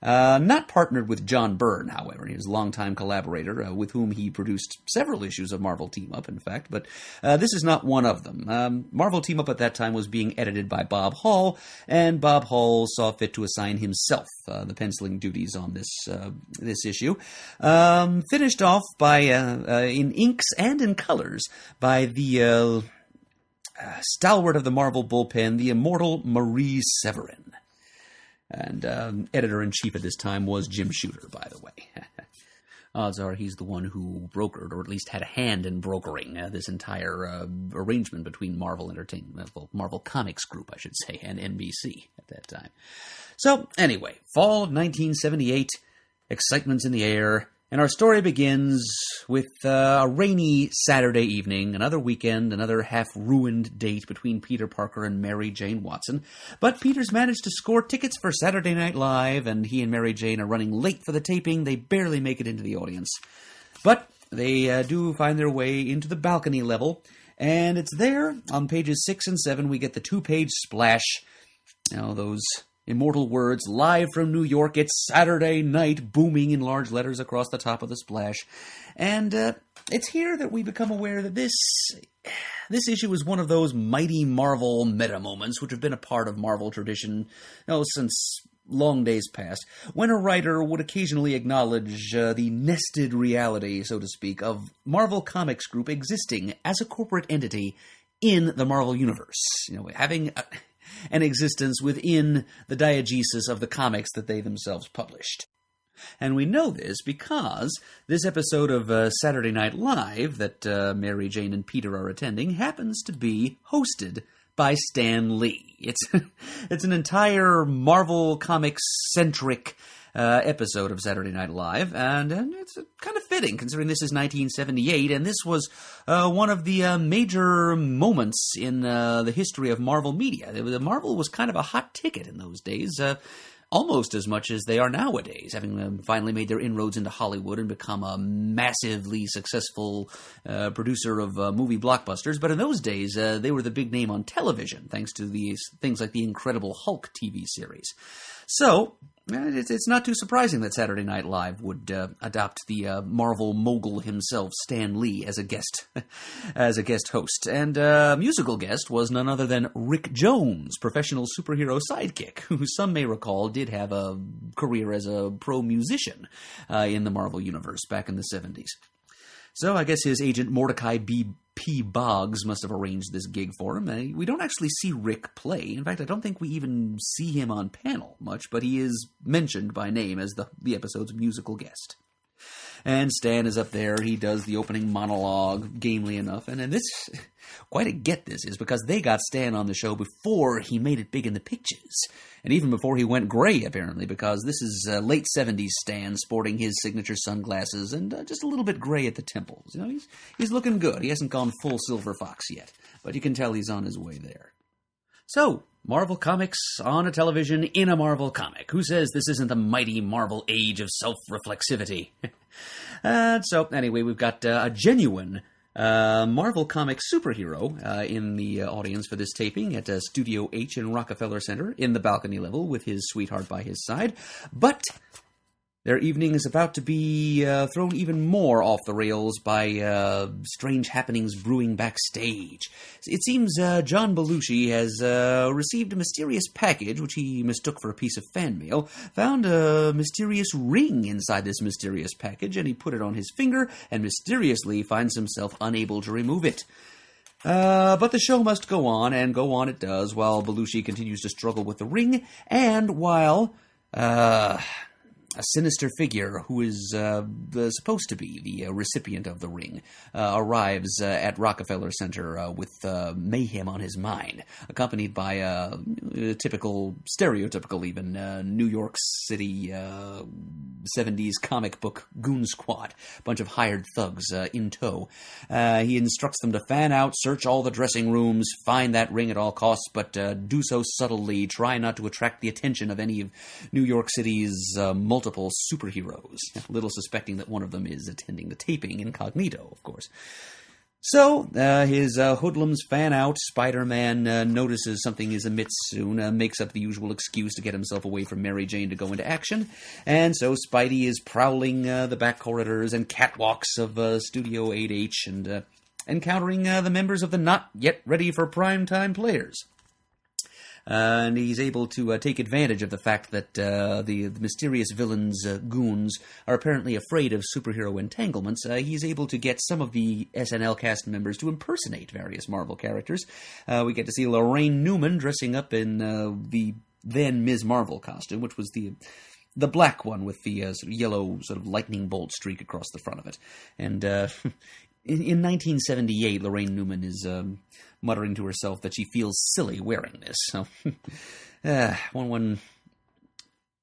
S1: Not partnered with John Byrne, however, his longtime collaborator, with whom he produced several issues of Marvel Team-Up, in fact, but this is not one of them. Marvel Team-Up at that time was being edited by Bob Hall, and Bob Hall saw fit to assign himself the penciling duties on this issue. Finished off by in inks and in colors by the stalwart of the Marvel bullpen, the immortal Marie Severin. And editor-in-chief at this time was Jim Shooter, by the way. Odds are he's the one who brokered, or at least had a hand in brokering, this entire arrangement between Marvel Entertainment, well, Marvel Comics Group, I should say, and NBC at that time. So, anyway, fall of 1978, excitement's in the air, and our story begins with a rainy Saturday evening, another weekend, another half-ruined date between Peter Parker and Mary Jane Watson. But Peter's managed to score tickets for Saturday Night Live, and he and Mary Jane are running late for the taping. They barely make it into the audience. But they do find their way into the balcony level, and it's there, on pages 6 and 7, we get the 2-page splash. You know, those immortal words, live from New York, it's Saturday night, booming in large letters across the top of the splash. And it's here that we become aware that this issue is one of those mighty Marvel meta moments which have been a part of Marvel tradition since long days past, when a writer would occasionally acknowledge the nested reality, so to speak, of Marvel Comics Group existing as a corporate entity in the Marvel Universe. Having an existence within the diegesis of the comics that they themselves published. And we know this because this episode of Saturday Night Live that Mary Jane and Peter are attending happens to be hosted by Stan Lee. It's an entire Marvel Comics-centric episode of Saturday Night Live, and it's kind of fitting, considering this is 1978, and this was one of the major moments in the history of Marvel media. Marvel was kind of a hot ticket in those days, almost as much as they are nowadays, having finally made their inroads into Hollywood and become a massively successful producer of movie blockbusters. But in those days, they were the big name on television, thanks to these things like the Incredible Hulk TV series. So it's not too surprising that Saturday Night Live would adopt the Marvel mogul himself, Stan Lee, as a guest host. And musical guest was none other than Rick Jones, professional superhero sidekick, who some may recall did have a career as a pro musician in the Marvel Universe back in the 70s. So I guess his agent Mordecai B.P. Boggs must have arranged this gig for him. We don't actually see Rick play. In fact, I don't think we even see him on panel much, but he is mentioned by name as the episode's musical guest. And Stan is up there. He does the opening monologue, gamely enough. And this, quite a get this is, because they got Stan on the show before he made it big in the pictures. And even before he went gray, apparently, because this is late 70s Stan sporting his signature sunglasses and just a little bit gray at the temples. He's looking good. He hasn't gone full Silver Fox yet, but you can tell he's on his way there. So, Marvel Comics on a television in a Marvel comic. Who says this isn't the mighty Marvel age of self-reflexivity? So, anyway, we've got a genuine Marvel Comics superhero in the audience for this taping at Studio H in Rockefeller Center in the balcony level with his sweetheart by his side. But their evening is about to be thrown even more off the rails by strange happenings brewing backstage. It seems John Belushi has received a mysterious package, which he mistook for a piece of fan mail, found a mysterious ring inside this mysterious package, and he put it on his finger, and mysteriously finds himself unable to remove it. But the show must go on, and go on it does, while Belushi continues to struggle with the ring, and while a sinister figure who is supposed to be the recipient of the ring arrives at Rockefeller Center with mayhem on his mind, accompanied by a stereotypical even, New York City 70s comic book goon squad, a bunch of hired thugs in tow. He instructs them to fan out, search all the dressing rooms, find that ring at all costs, but do so subtly, try not to attract the attention of any of New York City's multiple superheroes, little suspecting that one of them is attending the taping incognito, of course. So, his hoodlums fan out. Spider-Man notices something is amiss soon, makes up the usual excuse to get himself away from Mary Jane to go into action. And so Spidey is prowling the back corridors and catwalks of Studio 8H and encountering the members of the not-yet-ready-for-primetime players. And he's able to take advantage of the fact that the mysterious villains' goons are apparently afraid of superhero entanglements. He's able to get some of the SNL cast members to impersonate various Marvel characters. We get to see Lorraine Newman dressing up in the then Ms. Marvel costume, which was the black one with the sort of yellow sort of lightning bolt streak across the front of it. And in 1978, Lorraine Newman is muttering to herself that she feels silly wearing this. So,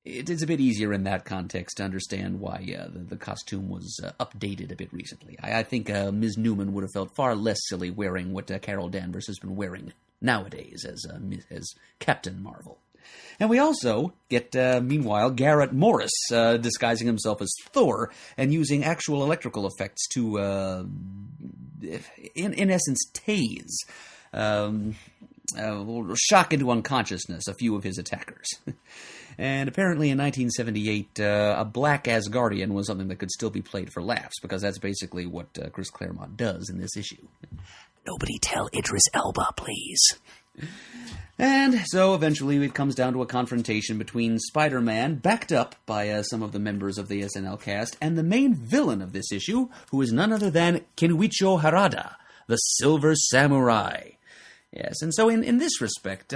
S1: it's a bit easier in that context to understand why the costume was updated a bit recently. I think Ms. Newman would have felt far less silly wearing what Carol Danvers has been wearing nowadays as Captain Marvel. And we also get, meanwhile, Garrett Morris disguising himself as Thor and using actual electrical effects to, in essence, tase, shock into unconsciousness a few of his attackers. And apparently in 1978, a black Asgardian was something that could still be played for laughs, because that's basically what Chris Claremont does in this issue. Nobody tell Idris Elba, please. And so eventually it comes down to a confrontation between Spider-Man, backed up by some of the members of the SNL cast, and the main villain of this issue, who is none other than Kinuicho Harada, the Silver Samurai. Yes, and so in this respect,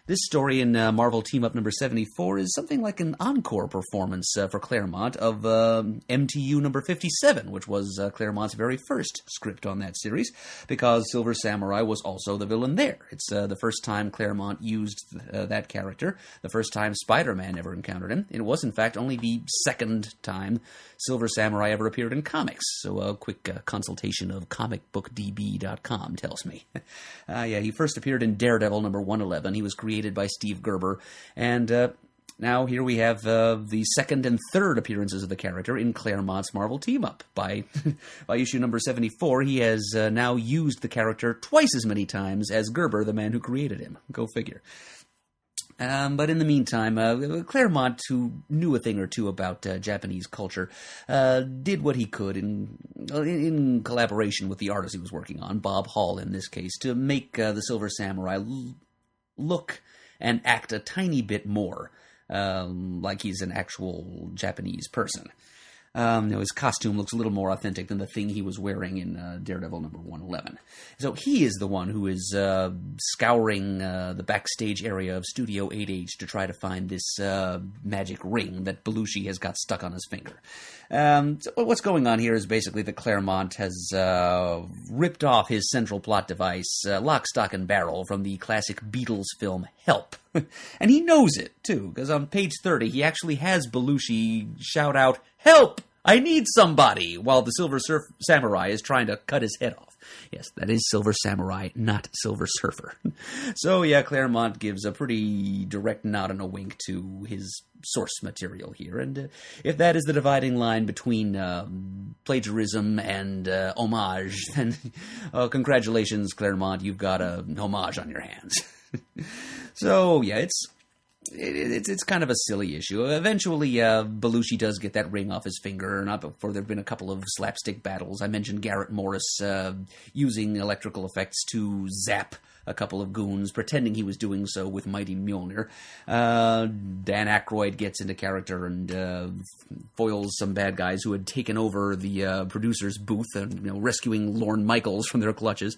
S1: this story in Marvel Team-Up number 74 is something like an encore performance for Claremont of MTU number 57, which was Claremont's very first script on that series, because Silver Samurai was also the villain there. It's the first time Claremont used that character, the first time Spider-Man ever encountered him. It was, in fact, only the second time Silver Samurai ever appeared in comics, so a quick consultation of comicbookdb.com tells me. He first appeared in Daredevil number 111. He was created by Steve Gerber, and now here we have the second and third appearances of the character in Claremont's Marvel Team-Up. By issue number 74, he has now used the character twice as many times as Gerber, the man who created him. Go figure. But in the meantime, Claremont, who knew a thing or two about Japanese culture, did what he could in collaboration with the artist he was working on, Bob Hall in this case, to make the Silver Samurai look and act a tiny bit more like he's an actual Japanese person. His costume looks a little more authentic than the thing he was wearing in Daredevil number 111. So he is the one who is scouring the backstage area of Studio 8H to try to find this magic ring that Belushi has got stuck on his finger. So what's going on here is basically that Claremont has ripped off his central plot device, lock, stock, and barrel, from the classic Beatles film Help. And he knows it, too, because on page 30, he actually has Belushi shout out, "Help! I need somebody!" while the Silver Samurai is trying to cut his head off. Yes, that is Silver Samurai, not Silver Surfer. So, yeah, Claremont gives a pretty direct nod and a wink to his source material here. And if that is the dividing line between plagiarism and homage, then congratulations, Claremont, you've got a homage on your hands. So, yeah, it's kind of a silly issue. Eventually, Belushi does get that ring off his finger, not before there have been a couple of slapstick battles. I mentioned Garrett Morris using electrical effects to zap a couple of goons, pretending he was doing so with Mighty Mjolnir. Dan Aykroyd gets into character and foils some bad guys who had taken over the producer's booth and rescuing Lorne Michaels from their clutches.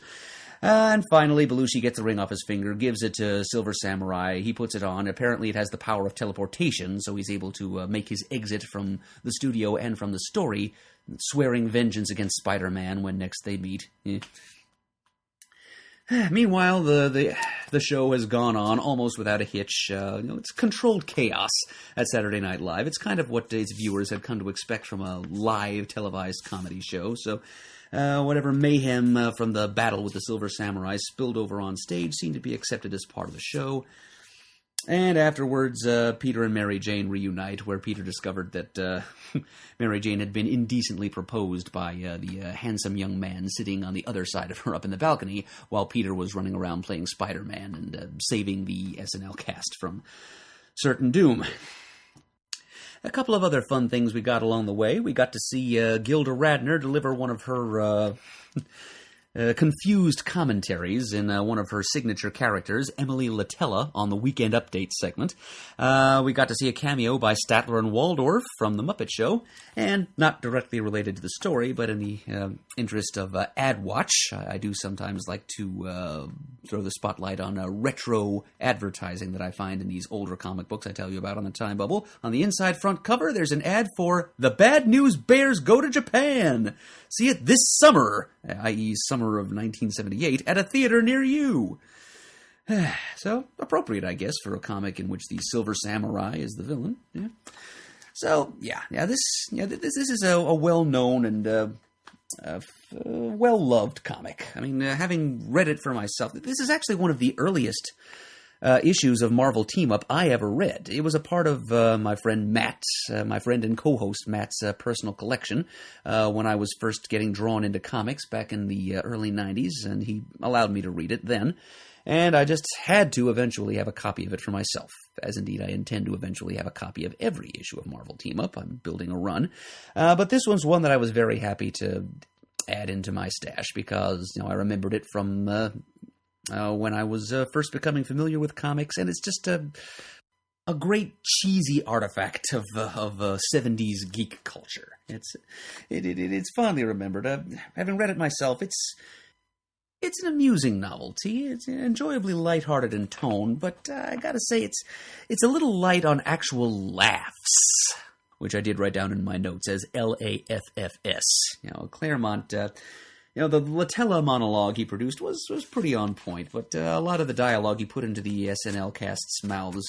S1: And finally, Belushi gets the ring off his finger, gives it to Silver Samurai. He puts it on. Apparently, it has the power of teleportation, so he's able to make his exit from the studio and from the story, swearing vengeance against Spider-Man when next they meet. Meanwhile, the show has gone on almost without a hitch. It's controlled chaos at Saturday Night Live. It's kind of what its viewers had come to expect from a live televised comedy show, so whatever mayhem from the battle with the Silver Samurai spilled over on stage seemed to be accepted as part of the show. And afterwards, Peter and Mary Jane reunite, where Peter discovered that Mary Jane had been indecently proposed by the handsome young man sitting on the other side of her up in the balcony, while Peter was running around playing Spider-Man and saving the SNL cast from certain doom. A couple of other fun things we got along the way. We got to see Gilda Radner deliver one of her confused commentaries in one of her signature characters, Emily Latella, on the Weekend Update segment. We got to see a cameo by Statler and Waldorf from The Muppet Show, and not directly related to the story, but in the interest of ad watch, I do sometimes like to throw the spotlight on retro advertising that I find in these older comic books I tell you about on the Time Bubble. On the inside front cover, there's an ad for The Bad News Bears Go to Japan. See it this summer, i.e. summer of 1978, at a theater near you. So, appropriate, I guess, for a comic in which the Silver Samurai is the villain. Yeah. So, this is a well-known and well-loved comic. I mean, having read it for myself, this is actually one of the earliest issues of Marvel Team-Up I ever read. It was a part of my friend Matt, my friend and co-host Matt's personal collection when I was first getting drawn into comics back in the early 90s, and he allowed me to read it then. And I just had to eventually have a copy of it for myself, as indeed I intend to eventually have a copy of every issue of Marvel Team-Up. I'm building a run. But this one's one that I was very happy to add into my stash because, I remembered it from when I was first becoming familiar with comics, and it's just a great cheesy artifact of 70s geek culture. It's fondly remembered. Having read it myself, it's an amusing novelty. It's enjoyably lighthearted in tone, but I gotta say it's a little light on actual laughs, which I did write down in my notes as LAFFS. Claremont. The Latella monologue he produced was pretty on point, but a lot of the dialogue he put into the SNL cast's mouths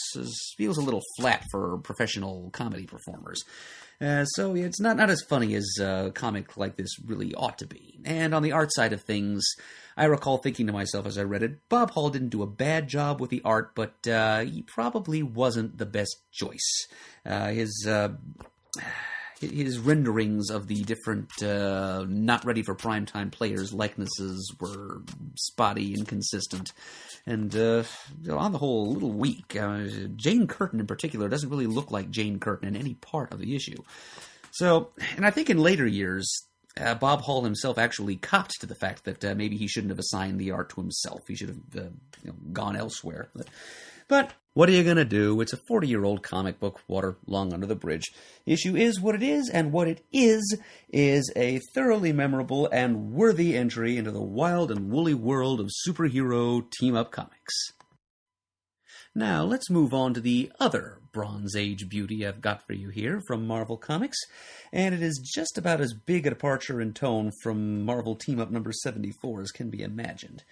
S1: feels a little flat for professional comedy performers. So it's not as funny as a comic like this really ought to be. And on the art side of things, I recall thinking to myself as I read it, Bob Hall didn't do a bad job with the art, but he probably wasn't the best choice. His renderings of the different not ready for primetime players' likenesses were spotty, inconsistent, and on the whole, a little weak. Jane Curtin in particular doesn't really look like Jane Curtin in any part of the issue. So, and I think in later years, Bob Hall himself actually copped to the fact that maybe he shouldn't have assigned the art to himself. He should have gone elsewhere. But what are you going to do? It's a 40-year-old comic book, water long under the bridge. Issue is what it is, and what it is a thoroughly memorable and worthy entry into the wild and woolly world of superhero team-up comics. Now, let's move on to the other Bronze Age beauty I've got for you here from Marvel Comics, and it is just about as big a departure in tone from Marvel Team-Up number 74 as can be imagined.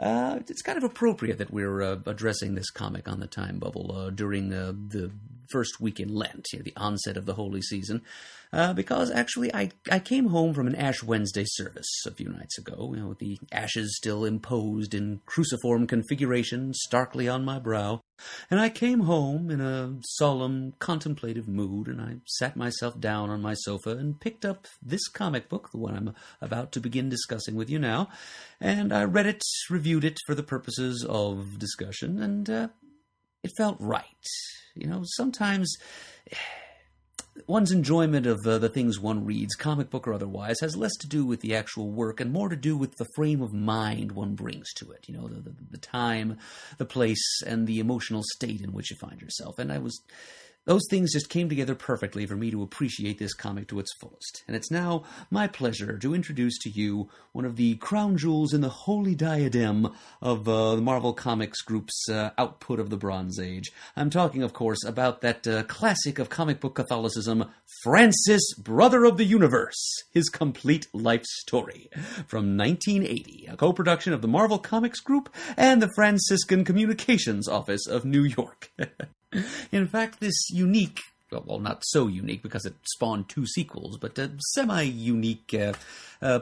S1: It's kind of appropriate that we're addressing this comic on the Time Bubble during the first week in Lent, the onset of the Holy Season, because actually I came home from an Ash Wednesday service a few nights ago, with the ashes still imposed in cruciform configuration starkly on my brow, and I came home in a solemn, contemplative mood, and I sat myself down on my sofa and picked up this comic book, the one I'm about to begin discussing with you now, and I read it, reviewed it for the purposes of discussion, and it felt right. Sometimes one's enjoyment of the things one reads, comic book or otherwise, has less to do with the actual work and more to do with the frame of mind one brings to it. The time, the place, and the emotional state in which you find yourself. And those things just came together perfectly for me to appreciate this comic to its fullest. And it's now my pleasure to introduce to you one of the crown jewels in the holy diadem of the Marvel Comics Group's output of the Bronze Age. I'm talking, of course, about that classic of comic book Catholicism, Francis, Brother of the Universe, His Complete Life Story, from 1980, a co-production of the Marvel Comics Group and the Franciscan Communications Office of New York. In fact, this unique well, not so unique because it spawned 2 sequels, but a semi-unique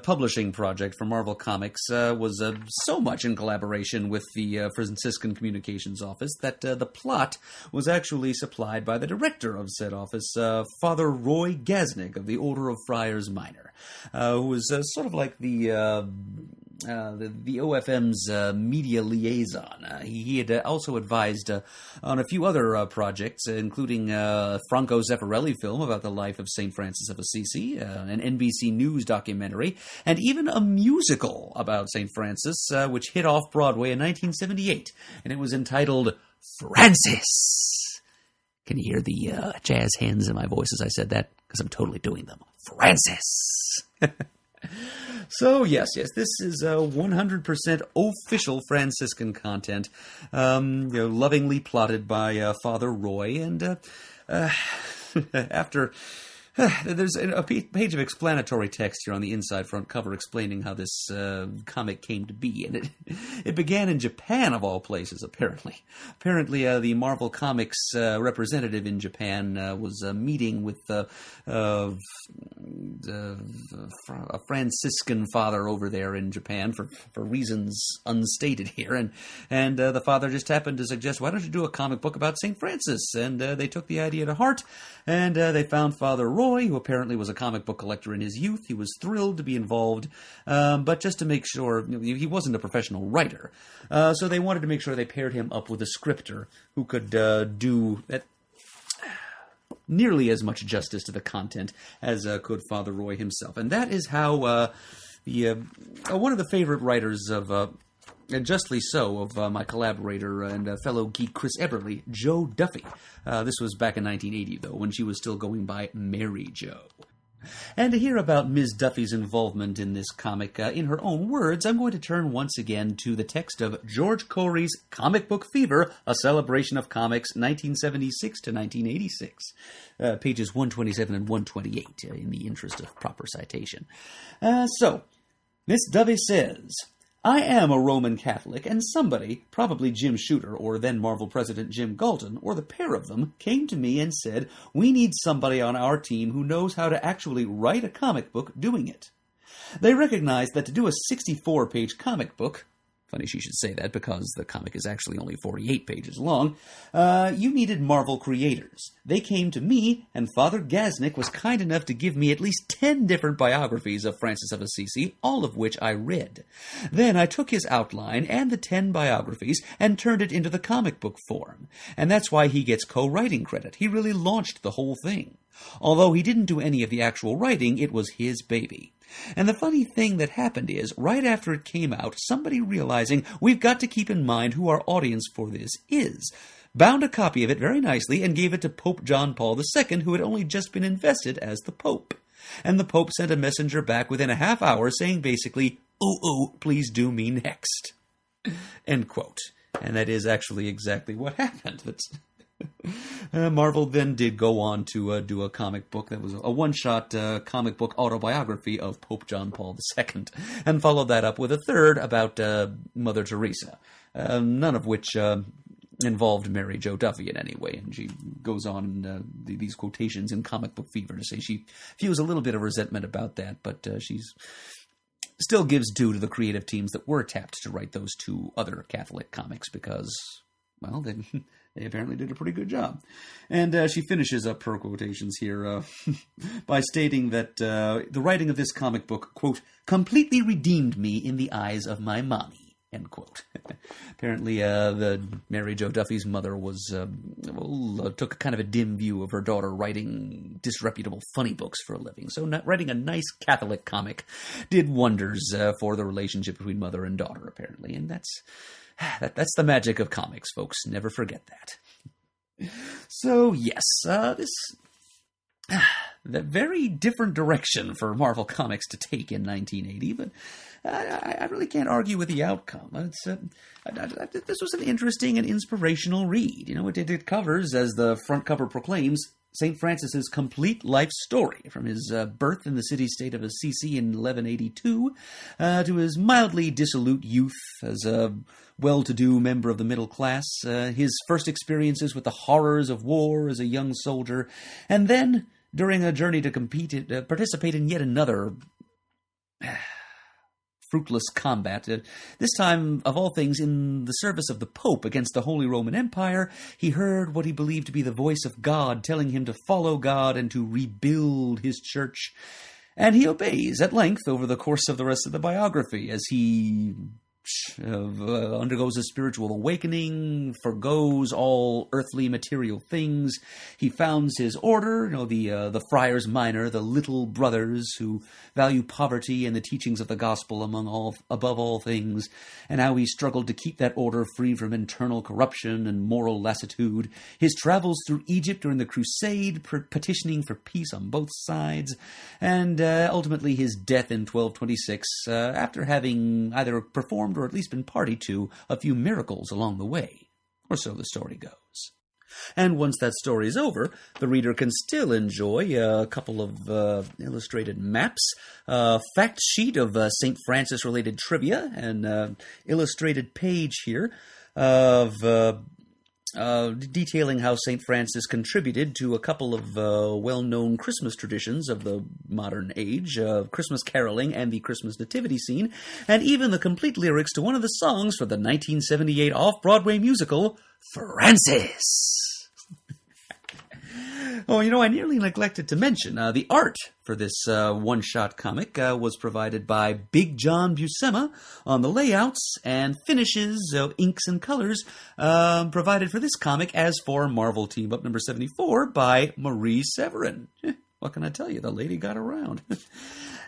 S1: publishing project for Marvel Comics was so much in collaboration with the Franciscan Communications Office that the plot was actually supplied by the director of said office, Father Roy Gaznick of the Order of Friars Minor, who was sort of like the OFM's media liaison. He had also advised on a few other projects, including Franco Zeffirelli film about the life of St. Francis of Assisi, an NBC News documentary, and even a musical about St. Francis, which hit off Broadway in 1978, and it was entitled Francis. Can you hear the jazz hands in my voice as I said that? Because I'm totally doing them. Francis! So, yes, this is 100% official Franciscan content, lovingly plotted by Father Roy, and after... There's a page of explanatory text here on the inside front cover explaining how this comic came to be, and it began in Japan, of all places, apparently. Apparently, the Marvel Comics representative in Japan was meeting with a Franciscan father over there in Japan for reasons unstated here, and the father just happened to suggest, why don't you do a comic book about St. Francis? And they took the idea to heart, and they found Father Roy, who apparently was a comic book collector in his youth. He was thrilled to be involved, but just to make sure, he wasn't a professional writer. So they wanted to make sure they paired him up with a scripter who could do that nearly as much justice to the content as could Father Roy himself. And that is how one of the favorite writers of... and justly so, of my collaborator and fellow geek Chris Eberly, Jo Duffy. This was back in 1980, though, when she was still going by Mary Jo. And to hear about Ms. Duffy's involvement in this comic in her own words, I'm going to turn once again to the text of George Corey's Comic Book Fever, A Celebration of Comics, 1976 to 1986. Pages 127 and 128, in the interest of proper citation. So, Miss Duffy says... I am a Roman Catholic, and somebody, probably Jim Shooter or then Marvel President Jim Galton, or the pair of them, came to me and said, we need somebody on our team who knows how to actually write a comic book doing it. They recognized that to do a 64-page comic book, funny she should say that because the comic is actually only 48 pages long, you needed Marvel creators. They came to me, and Father Gaznick was kind enough to give me at least 10 different biographies of Francis of Assisi, all of which I read. Then I took his outline and the 10 biographies and turned it into the comic book form. And that's why he gets co-writing credit. He really launched the whole thing. Although he didn't do any of the actual writing, it was his baby. And the funny thing that happened is, right after it came out, somebody realizing we've got to keep in mind who our audience for this is, bound a copy of it very nicely and gave it to Pope John Paul II, who had only just been invested as the Pope. And the Pope sent a messenger back within a half hour saying basically, ooh, please do me next. End quote. And that is actually exactly what happened. Marvel then did go on to do a comic book that was a one-shot comic book autobiography of Pope John Paul II, and followed that up with a third about Mother Teresa, none of which involved Mary Jo Duffy in any way. And she goes on these quotations in Comic Book Fever to say she feels a little bit of resentment about that, but she's still gives due to the creative teams that were tapped to write those 2 other Catholic comics because, well, they apparently did a pretty good job. And she finishes up her quotations here by stating that the writing of this comic book, quote, completely redeemed me in the eyes of my mommy, end quote. Apparently, the Mary Jo Duffy's mother was took kind of a dim view of her daughter writing disreputable funny books for a living. So writing a nice Catholic comic did wonders for the relationship between mother and daughter, apparently. And that's the magic of comics, folks. Never forget that. So, yes, this the very different direction for Marvel Comics to take in 1980, but I really can't argue with the outcome. This was an interesting and inspirational read. You know, it covers, as the front cover proclaims, St. Francis's complete life story, from his birth in the city-state of Assisi in 1182 to his mildly dissolute youth as a well-to-do member of the middle class, his first experiences with the horrors of war as a young soldier, and then, during a journey to participate in yet another fruitless combat, this time, of all things, in the service of the Pope against the Holy Roman Empire, he heard what he believed to be the voice of God telling him to follow God and to rebuild his church. And he obeys at length over the course of the rest of the biography as he undergoes a spiritual awakening, forgoes all earthly material things. He founds his order, the friars minor, the little brothers who value poverty and the teachings of the gospel above all things, and how he struggled to keep that order free from internal corruption and moral lassitude. His travels through Egypt during the Crusade, petitioning for peace on both sides, and ultimately his death in 1226, after having either performed or at least been party to a few miracles along the way. Or so the story goes. And once that story is over, the reader can still enjoy a couple of illustrated maps, a fact sheet of St. Francis-related trivia, and illustrated page here of detailing how St. Francis contributed to a couple of well-known Christmas traditions of the modern age, Christmas caroling and the Christmas nativity scene, and even the complete lyrics to one of the songs for the 1978 off-Broadway musical, Francis. Oh, I nearly neglected to mention, the art for this one-shot comic was provided by Big John Buscema on the layouts, and finishes, inks and colors, provided for this comic as for Marvel Team Up number 74 by Marie Severin. What can I tell you? The lady got around.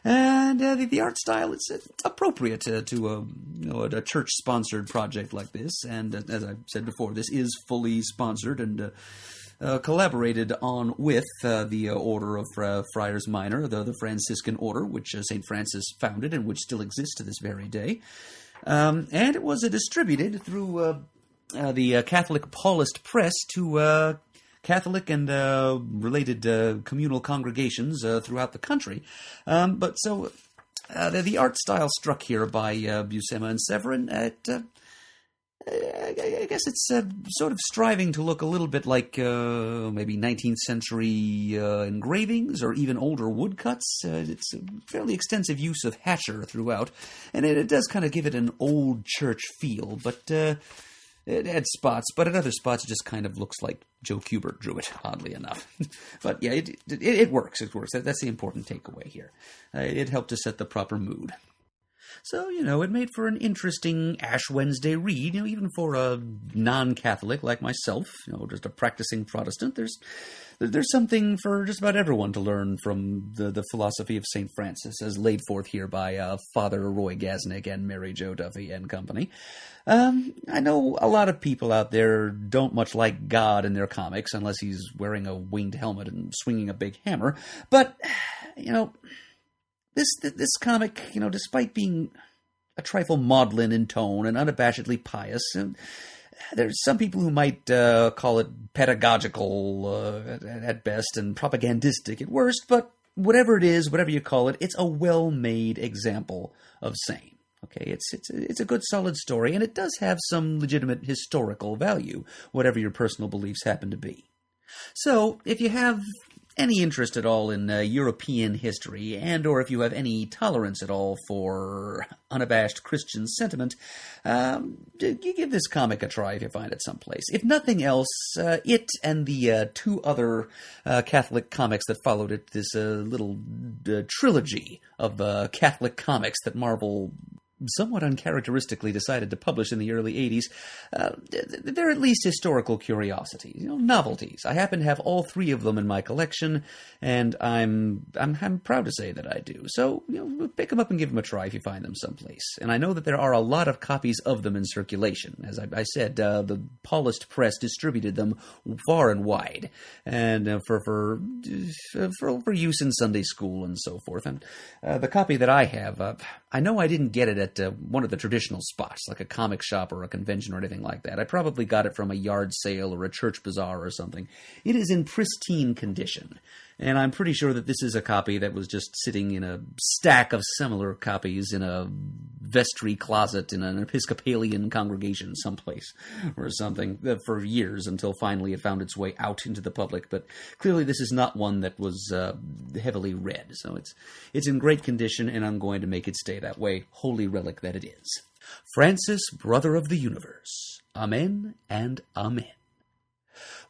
S1: And the art style is appropriate to a church-sponsored project like this. And as I said before, this is fully sponsored and collaborated on with the Order of Friars Minor, the Franciscan Order, which St. Francis founded and which still exists to this very day. And it was distributed through the Catholic Paulist Press to Catholic and related communal congregations throughout the country. But the art style struck here by Buscema and Severin, I guess it's sort of striving to look a little bit like maybe 19th century engravings or even older woodcuts. It's a fairly extensive use of Hatcher throughout, and it does kind of give it an old church feel, but it had spots, but at other spots it just kind of looks like Joe Kubert drew it, oddly enough. But yeah, it works. It works. That's the important takeaway here. It helped to set the proper mood. So, it made for an interesting Ash Wednesday read, even for a non-Catholic like myself, just a practicing Protestant. There's something for just about everyone to learn from the philosophy of St. Francis, as laid forth here by Father Roy Gasnick and Mary Jo Duffy and company. I know a lot of people out there don't much like God in their comics, unless he's wearing a winged helmet and swinging a big hammer. But, This comic, despite being a trifle maudlin in tone and unabashedly pious, there's some people who might call it pedagogical at best and propagandistic at worst, but whatever it is, whatever you call it, it's a well-made example of sane. Okay, it's a good solid story, and it does have some legitimate historical value, whatever your personal beliefs happen to be. So, if you have any interest at all in European history, and or if you have any tolerance at all for unabashed Christian sentiment, you give this comic a try if you find it someplace. If nothing else, it and the two other Catholic comics that followed it, this little trilogy of Catholic comics that Marvel somewhat uncharacteristically decided to publish in the early 80s, they're at least historical curiosities, novelties. I happen to have all three of them in my collection, and I'm proud to say that I do. So, pick them up and give them a try if you find them someplace. And I know that there are a lot of copies of them in circulation. As I said, the Paulist Press distributed them far and wide, and for use in Sunday school and so forth. And the copy that I have, I know I didn't get it at at one of the traditional spots, like a comic shop or a convention or anything like that. I probably got it from a yard sale or a church bazaar or something. It is in pristine condition. And I'm pretty sure that this is a copy that was just sitting in a stack of similar copies in a vestry closet in an Episcopalian congregation someplace or something for years until finally it found its way out into the public. But clearly this is not one that was heavily read. So it's in great condition, and I'm going to make it stay that way, holy relic that it is. Francis, Brother of the Universe. Amen and amen.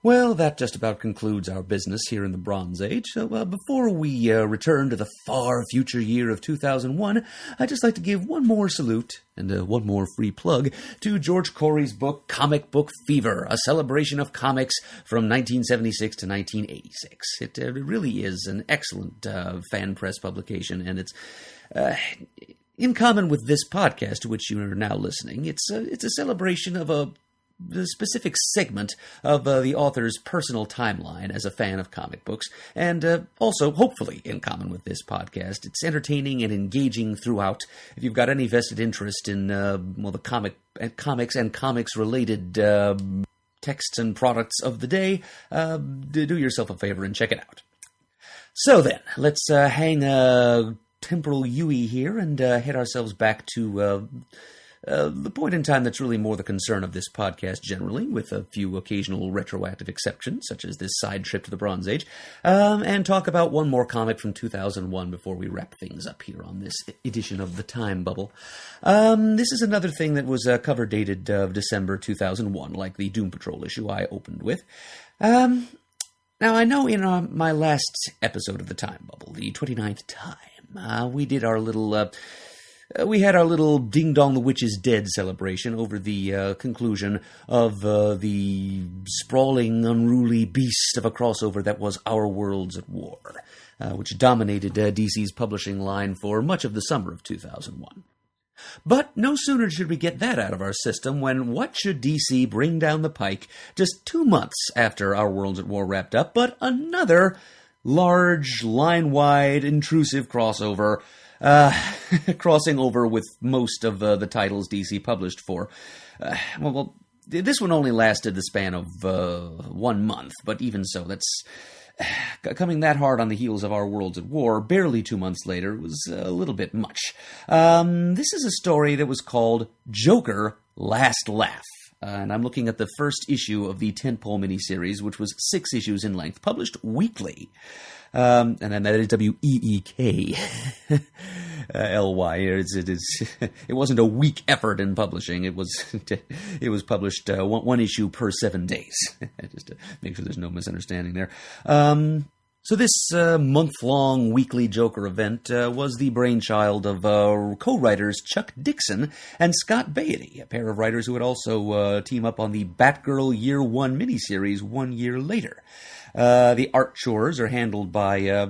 S1: Well, that just about concludes our business here in the Bronze Age. So before we return to the far future year of 2001, I'd just like to give one more salute and one more free plug to George Corey's book, Comic Book Fever, a celebration of comics from 1976 to 1986. It really is an excellent fan press publication, and it's in common with this podcast to which you are now listening. It's a celebration of the specific segment of the author's personal timeline as a fan of comic books, and also, hopefully, in common with this podcast. It's entertaining and engaging throughout. If you've got any vested interest in, the comics and comics-related texts and products of the day, do yourself a favor and check it out. So then, let's hang a temporal Yui here and head ourselves back to the point in time that's really more the concern of this podcast generally, with a few occasional retroactive exceptions, such as this side trip to the Bronze Age, and talk about one more comic from 2001 before we wrap things up here on this edition of the Time Bubble. This is another thing that was cover dated December 2001, like the Doom Patrol issue I opened with. Now, I know in my last episode of the Time Bubble, the 29th time, we did our little... we had our little Ding Dong the Witch is Dead celebration over the conclusion of the sprawling, unruly beast of a crossover that was Our Worlds at War, which dominated DC's publishing line for much of the summer of 2001. But no sooner should we get that out of our system when what should DC bring down the pike just 2 months after Our Worlds at War wrapped up, but another large, line-wide, intrusive crossover, crossing over with most of the titles DC published for. This one only lasted the span of 1 month, but even so, that's coming that hard on the heels of Our Worlds at War, barely 2 months later, was a little bit much. This is a story that was called Joker Last Laugh. And I'm looking at the first issue of the tentpole miniseries, which was 6 issues in length, published weekly. And then that is W-E-E-K. L-Y. It wasn't a weak effort in publishing. It was published one issue per 7 days. Just to make sure there's no misunderstanding there. So this month-long weekly Joker event was the brainchild of co-writers Chuck Dixon and Scott Beatty, a pair of writers who would also team up on the Batgirl Year 1 miniseries 1 year later. The art chores are handled by a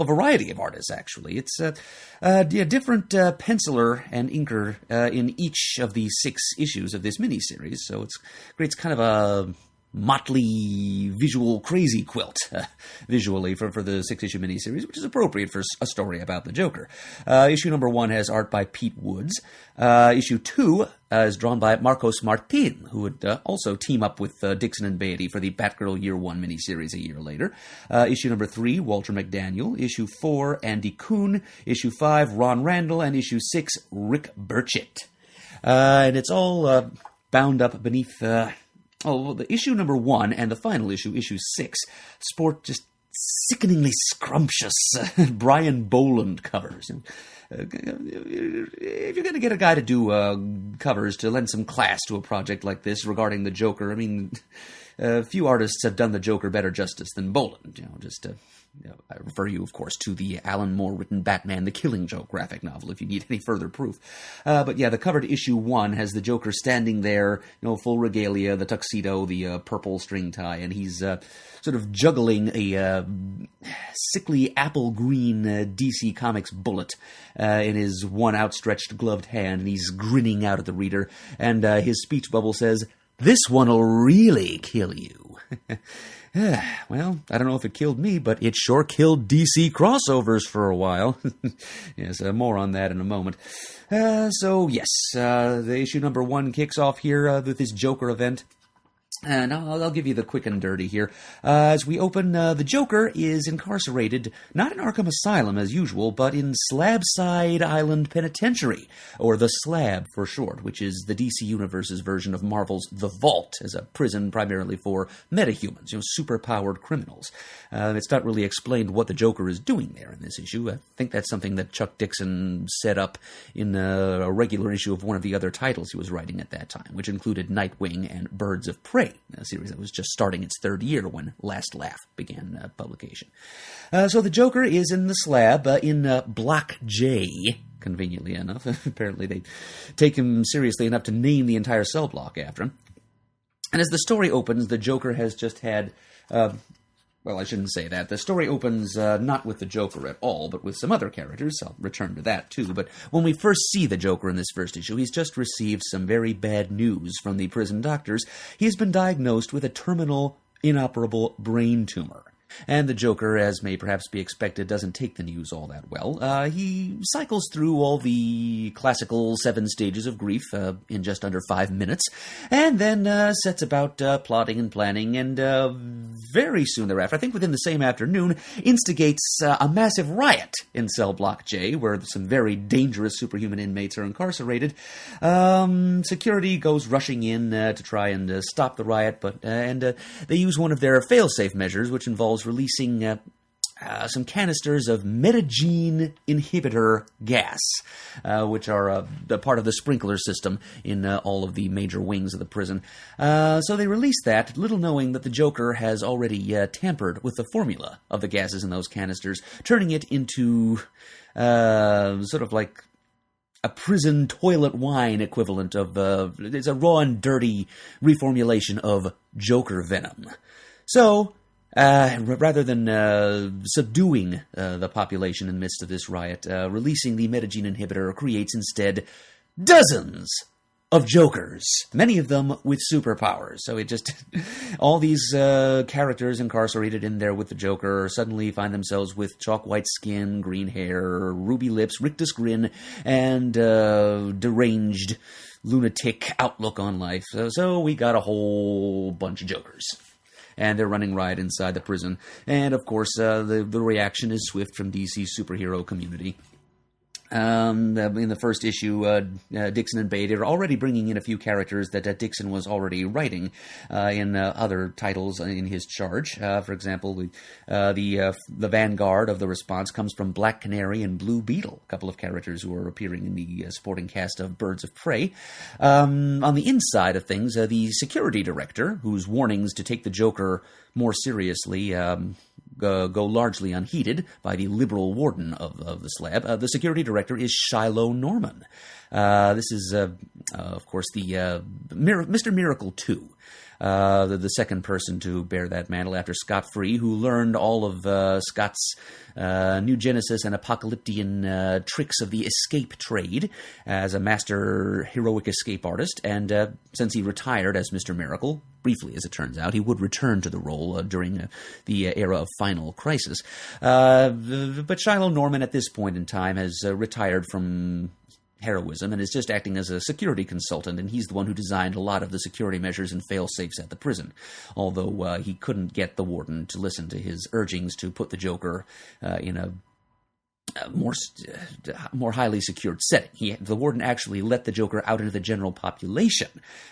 S1: variety of artists, actually. It's a different penciler and inker in each of the 6 issues of this miniseries, so it creates kind of a motley visual crazy quilt visually for the 6-issue miniseries, which is appropriate for a story about the Joker. Issue number 1 has art by Pete Woods. Issue 2 is drawn by Marcos Martin, who would also team up with Dixon and Beatty for the Batgirl Year 1 miniseries a year later. Issue number 3, Walter McDaniel. Issue 4, Andy Kuhn. Issue 5, Ron Randall. And issue 6, Rick Burchett. And it's all bound up beneath... the issue number 1 and the final issue, issue 6, sport just sickeningly scrumptious Brian Boland covers. If you're going to get a guy to do covers to lend some class to a project like this regarding the Joker, I mean, few artists have done the Joker better justice than Boland. I refer you, of course, to the Alan Moore-written Batman the Killing Joke graphic novel, if you need any further proof. But yeah, the cover to issue 1 has the Joker standing there, full regalia, the tuxedo, the purple string tie, and he's sort of juggling a sickly apple-green DC Comics bullet in his one outstretched gloved hand, and he's grinning out at the reader, and his speech bubble says, "This one'll really kill you." Well, I don't know if it killed me, but it sure killed DC crossovers for a while. Yes, more on that in a moment. So, yes, the issue number 1 kicks off here with this Joker event. And I'll give you the quick and dirty here. As we open, the Joker is incarcerated, not in Arkham Asylum as usual, but in Slabside Island Penitentiary, or the Slab for short, which is the DC Universe's version of Marvel's The Vault, as a prison primarily for metahumans, superpowered criminals. It's not really explained what the Joker is doing there in this issue. I think that's something that Chuck Dixon set up in a regular issue of one of the other titles he was writing at that time, which included Nightwing and Birds of Prey, a series that was just starting its 3rd year when Last Laugh began publication. So the Joker is in the Slab, in Block J, conveniently enough. Apparently they take him seriously enough to name the entire cell block after him. And as the story opens, the Joker has just had... well, I shouldn't say that. The story opens not with the Joker at all, but with some other characters. I'll return to that, too. But when we first see the Joker in this first issue, he's just received some very bad news from the prison doctors. He's been diagnosed with a terminal, inoperable brain tumor. And the Joker, as may perhaps be expected, doesn't take the news all that well. He cycles through all the classical 7 stages of grief in just under 5 minutes, and then sets about plotting and planning, and very soon thereafter, I think within the same afternoon, instigates a massive riot in Cell Block J, where some very dangerous superhuman inmates are incarcerated. Security goes rushing in to try and stop the riot, but they use one of their fail-safe measures, which involves releasing some canisters of metagene inhibitor gas, which are a part of the sprinkler system in all of the major wings of the prison. So they release that, little knowing that the Joker has already tampered with the formula of the gases in those canisters, turning it into sort of like a prison toilet wine equivalent of... it's a raw and dirty reformulation of Joker venom. So... rather than subduing the population in the midst of this riot, releasing the metagene inhibitor creates instead dozens of Jokers, many of them with superpowers. So it just... all these characters incarcerated in there with the Joker suddenly find themselves with chalk-white skin, green hair, ruby lips, rictus grin, and deranged, lunatic outlook on life. So we got a whole bunch of Jokers. And they're running riot inside the prison. And, of course, the reaction is swift from DC's superhero community. In the first issue, Dixon and Bate are already bringing in a few characters that Dixon was already writing in other titles in his charge. For example, the vanguard of the response comes from Black Canary and Blue Beetle, a couple of characters who are appearing in the supporting cast of Birds of Prey. On the inside of things, the security director, whose warnings to take the Joker more seriously go largely unheeded by the liberal warden of the slab. The security director is Shiloh Norman. This is, of course, the Mr. Miracle 2. The second person to bear that mantle after Scott Free, who learned all of Scott's New Genesis and Apocalyptian tricks of the escape trade as a master heroic escape artist, and since he retired as Mr. Miracle, briefly as it turns out, he would return to the role during the era of Final Crisis. But Shiloh Norman at this point in time has retired from heroism and is just acting as a security consultant, and he's the one who designed a lot of the security measures and fail-safes at the prison, although he couldn't get the warden to listen to his urgings to put the Joker in a more highly secured setting. The warden actually let the Joker out into the general population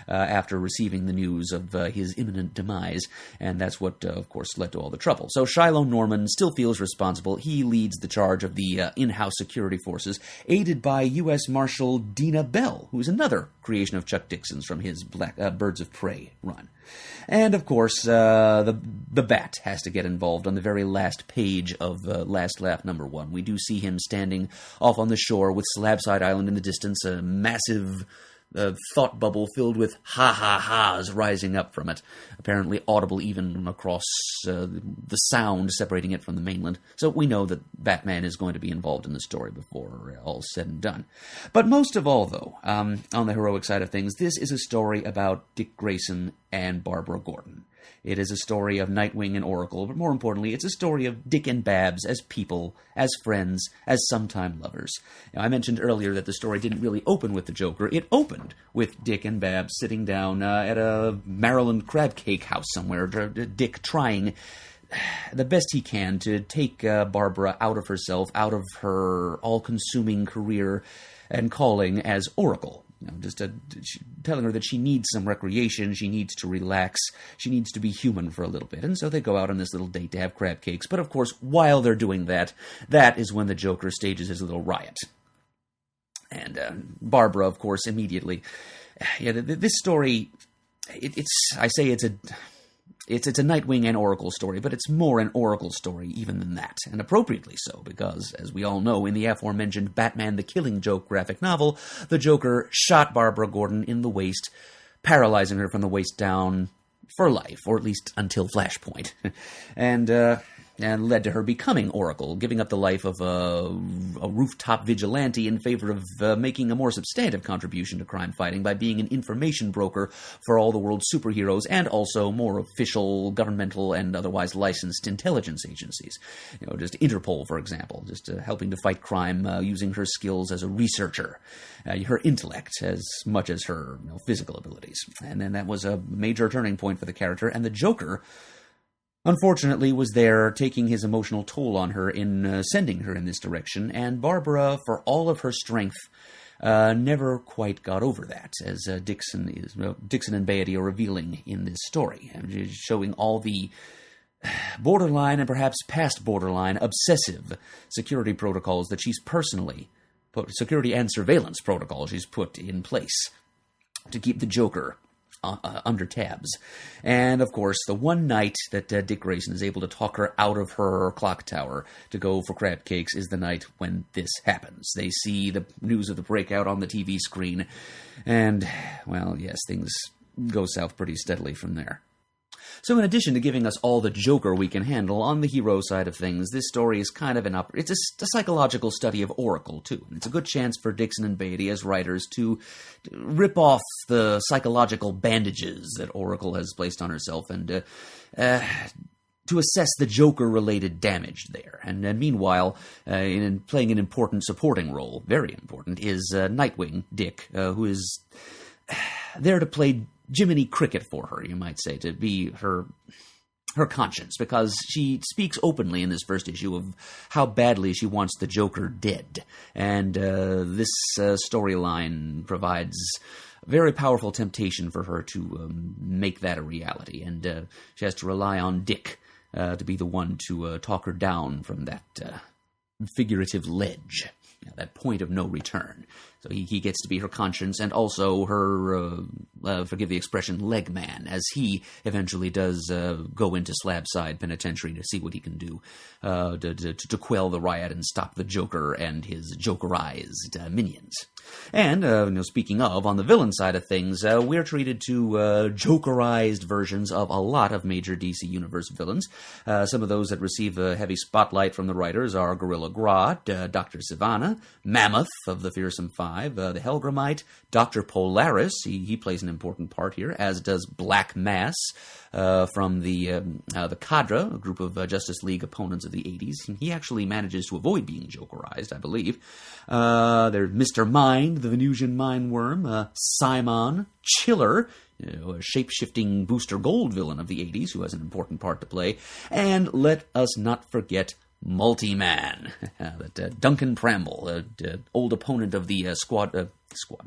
S1: after receiving the news of his imminent demise, and that's what, of course, led to all the trouble. So Shiloh Norman still feels responsible. He leads the charge of the in-house security forces, aided by U.S. Marshal Dina Bell, who's another creation of Chuck Dixon's from his Birds of Prey run. And, of course, the Bat has to get involved on the very last page of Last Laugh #1. We do see him standing off on the shore with Slabside Island in the distance, a massive thought bubble filled with ha-ha-has rising up from it, apparently audible even across the sound separating it from the mainland. So we know that Batman is going to be involved in the story before all's said and done. But most of all, though, on the heroic side of things, this is a story about Dick Grayson and Barbara Gordon. It is a story of Nightwing and Oracle, but more importantly, it's a story of Dick and Babs as people, as friends, as sometime lovers. Now, I mentioned earlier that the story didn't really open with the Joker. It opened with Dick and Babs sitting down at a Maryland crab cake house somewhere, Dick trying the best he can to take Barbara out of herself, out of her all-consuming career and calling as Oracle. Just telling her that she needs some recreation, she needs to relax, she needs to be human for a little bit. And so they go out on this little date to have crab cakes. But of course, while they're doing that, that is when the Joker stages his little riot. And Barbara, of course, immediately... this story, it's a Nightwing and Oracle story, but it's more an Oracle story even than that, and appropriately so, because, as we all know, in the aforementioned Batman the Killing Joke graphic novel, the Joker shot Barbara Gordon in the waist, paralyzing her from the waist down for life, or at least until Flashpoint, and led to her becoming Oracle, giving up the life of a rooftop vigilante in favor of making a more substantive contribution to crime fighting by being an information broker for all the world's superheroes and also more official, governmental, and otherwise licensed intelligence agencies. Just Interpol, for example, just helping to fight crime using her skills as a researcher, her intellect as much as her physical abilities. And then that was a major turning point for the character, and the Joker, unfortunately, was there taking his emotional toll on her in sending her in this direction, and Barbara, for all of her strength, never quite got over that, as Dixon and Beatty are revealing in this story, showing all the borderline and perhaps past borderline obsessive security protocols that she's personally put, security and surveillance protocols she's put in place to keep the Joker under tabs. And, of course, the one night that Dick Grayson is able to talk her out of her clock tower to go for crab cakes is the night when this happens. They see the news of the breakout on the TV screen, and, well, yes, things go south pretty steadily from there. So in addition to giving us all the Joker we can handle, on the hero side of things, this story is kind of it's a psychological study of Oracle, too. And it's a good chance for Dixon and Beatty, as writers, to rip off the psychological bandages that Oracle has placed on herself and to assess the Joker-related damage there. And meanwhile, in playing an important supporting role, very important, is Nightwing, Dick, who is there to play Jiminy Cricket for her, you might say, to be her conscience, because she speaks openly in this first issue of how badly she wants the Joker dead. And this storyline provides a very powerful temptation for her to make that a reality. And she has to rely on Dick to be the one to talk her down from that figurative ledge, that point of no return. So he gets to be her conscience and also her, forgive the expression, leg man, as he eventually does go into Slabside Penitentiary to see what he can do to quell the riot and stop the Joker and his Jokerized minions. And, speaking of, on the villain side of things, we're treated to Jokerized versions of a lot of major DC Universe villains. Some of those that receive a heavy spotlight from the writers are Gorilla Grodd, Dr. Sivana, Mammoth of the Fearsome Five, the Helgramite, Dr. Polaris, he plays an important part here, as does Black Mass, from the Cadre, a group of Justice League opponents of the 80s. He actually manages to avoid being Jokerized, I believe. There's Mr. Mind, the Venusian Mind Worm, Simon, Chiller, a shape-shifting Booster Gold villain of the 80s who has an important part to play. And let us not forget Multi-Man, Duncan Pramble, old opponent of the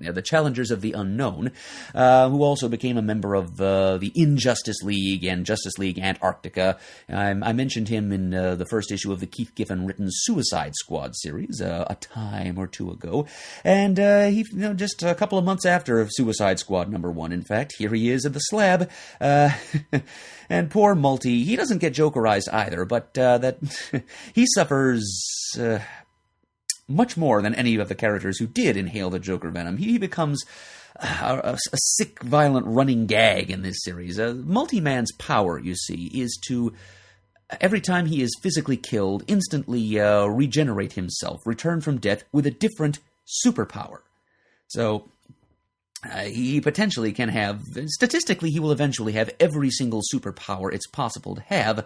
S1: the Challengers of the Unknown, who also became a member of the Injustice League and Justice League Antarctica. I mentioned him in the first issue of the Keith Giffen-written Suicide Squad series a time or two ago, and he, just a couple of months after Suicide Squad #1, in fact, here he is at the slab, and poor Multi, he doesn't get Jokerized either, but that he suffers much more than any of the characters who did inhale the Joker venom. He becomes a sick, violent running gag in this series. Multi-Man's power, you see, is to, every time he is physically killed, instantly regenerate himself, return from death with a different superpower. So he potentially can have, statistically, he will eventually have every single superpower it's possible to have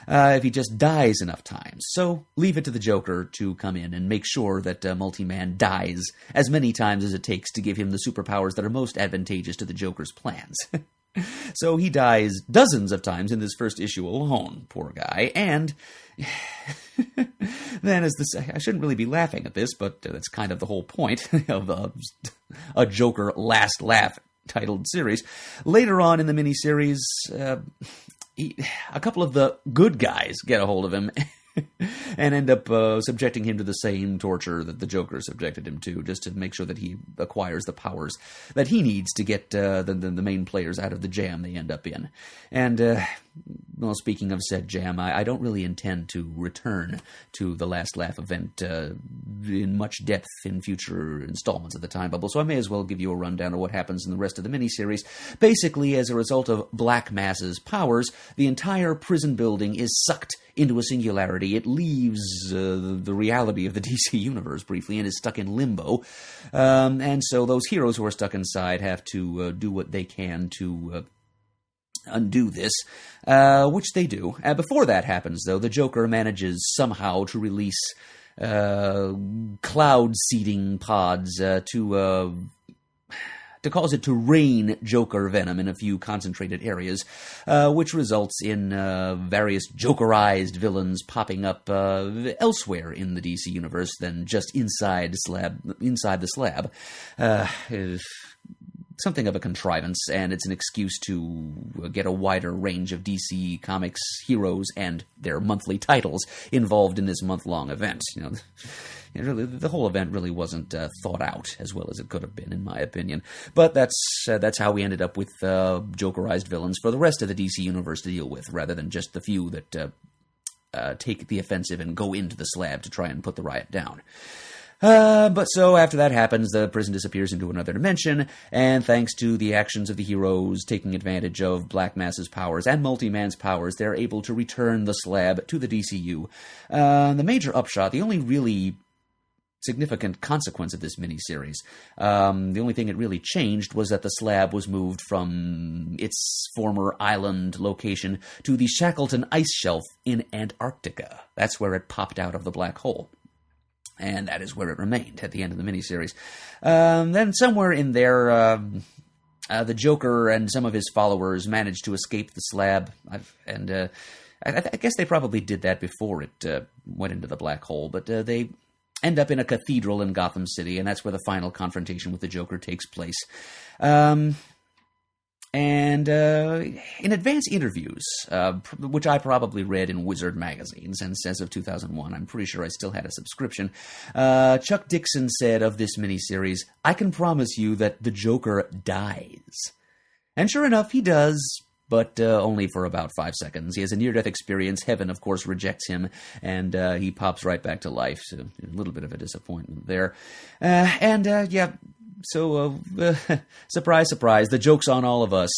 S1: if he just dies enough times. So leave it to the Joker to come in and make sure that Multi-Man dies as many times as it takes to give him the superpowers that are most advantageous to the Joker's plans. So he dies dozens of times in this first issue alone, poor guy, and then I shouldn't really be laughing at this, but that's kind of the whole point of a Joker last laugh titled series. Later on in the miniseries, a couple of the good guys get a hold of him and end up subjecting him to the same torture that the Joker subjected him to, just to make sure that he acquires the powers that he needs to get the main players out of the jam they end up in. And, well, speaking of said jam, I don't really intend to return to the Last Laugh event in much depth in future installments of the Time Bubble, so I may as well give you a rundown of what happens in the rest of the miniseries. Basically, as a result of Black Mass's powers, the entire prison building is sucked into a singularity. It leaves the reality of the DC universe briefly and is stuck in limbo. And so those heroes who are stuck inside have to do what they can to undo this, which they do. Before that happens, though, the Joker manages somehow to release cloud seeding pods to cause it to rain Joker venom in a few concentrated areas, which results in various Jokerized villains popping up elsewhere in the DC universe than just inside the slab. Something of a contrivance, and it's an excuse to get a wider range of DC Comics heroes and their monthly titles involved in this month-long event. Really, the whole event really wasn't thought out as well as it could have been, in my opinion. But that's how we ended up with Jokerized villains for the rest of the DC universe to deal with, rather than just the few that take the offensive and go into the slab to try and put the riot down. But so after that happens, the prison disappears into another dimension, and thanks to the actions of the heroes taking advantage of Black Mass's powers and Multi-Man's powers, they're able to return the slab to the DCU. The major upshot, the only really significant consequence of this miniseries, the only thing it really changed was that the slab was moved from its former island location to the Shackleton Ice Shelf in Antarctica. That's where it popped out of the black hole. And that is where it remained at the end of the miniseries. Then somewhere in there, the Joker and some of his followers managed to escape the slab. I guess they probably did that before it went into the black hole. But they end up in a cathedral in Gotham City, and that's where the final confrontation with the Joker takes place. And in advance interviews, which I probably read in Wizard magazine since as of 2001, I'm pretty sure I still had a subscription, Chuck Dixon said of this miniseries, "I can promise you that the Joker dies." And sure enough, he does, but only for about 5 seconds. He has a near-death experience. Heaven, of course, rejects him, and he pops right back to life. So a little bit of a disappointment there. So, surprise, surprise, the joke's on all of us,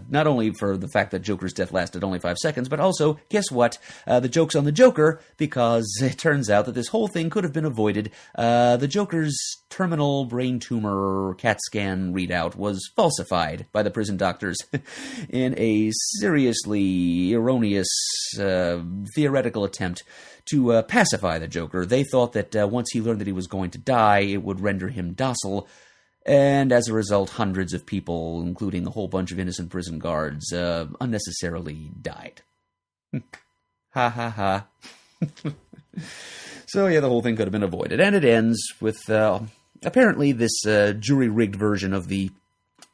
S1: not only for the fact that Joker's death lasted only 5 seconds, but also, guess what, the joke's on the Joker, because it turns out that this whole thing could have been avoided. The Joker's terminal brain tumor CAT scan readout was falsified by the prison doctors in a seriously erroneous theoretical attempt to pacify the Joker. They thought that once he learned that he was going to die, it would render him docile. And as a result, hundreds of people, including a whole bunch of innocent prison guards, unnecessarily died. Ha ha ha. So yeah, the whole thing could have been avoided. And it ends with, apparently, this jury-rigged version of the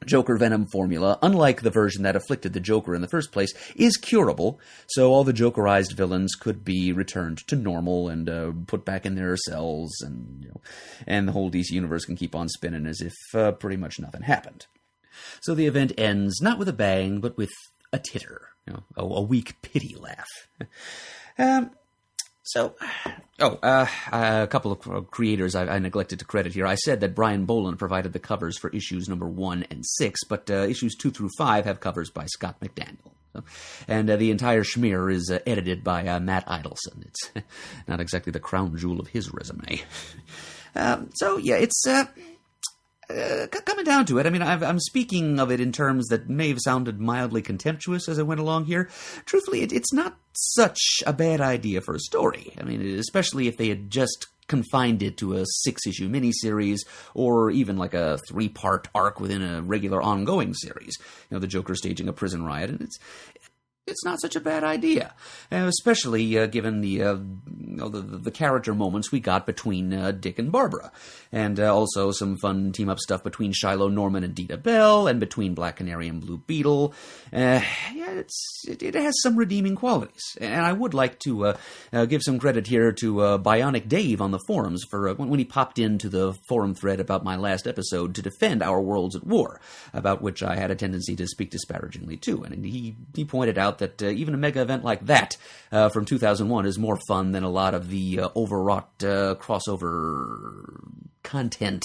S1: Joker Venom formula, unlike the version that afflicted the Joker in the first place, is curable, so all the Jokerized villains could be returned to normal and put back in their cells, and the whole DC universe can keep on spinning as if pretty much nothing happened. So the event ends not with a bang, but with a titter, a weak pity laugh. A couple of creators I neglected to credit here. I said that Brian Boland provided the covers for issues number 1 and 6, but issues 2 through 5 have covers by Scott McDaniel. And the entire schmear is edited by Matt Idelson. It's not exactly the crown jewel of his resume. It's coming down to it, I mean, I'm speaking of it in terms that may have sounded mildly contemptuous as I went along here. Truthfully, it's not such a bad idea for a story. I mean, especially if they had just confined it to a 6-issue miniseries, or even like a 3-part arc within a regular ongoing series. You know, the Joker staging a prison riot, and it's not such a bad idea, especially given the character moments we got between Dick and Barbara, and also some fun team-up stuff between Shiloh Norman and Dita Bell, and between Black Canary and Blue Beetle. It has some redeeming qualities, and I would like to give some credit here to Bionic Dave on the forums for when he popped into the forum thread about my last episode to defend Our Worlds at War, about which I had a tendency to speak disparagingly too, and he pointed out that even a mega event like that from 2001 is more fun than a lot of the overwrought crossover content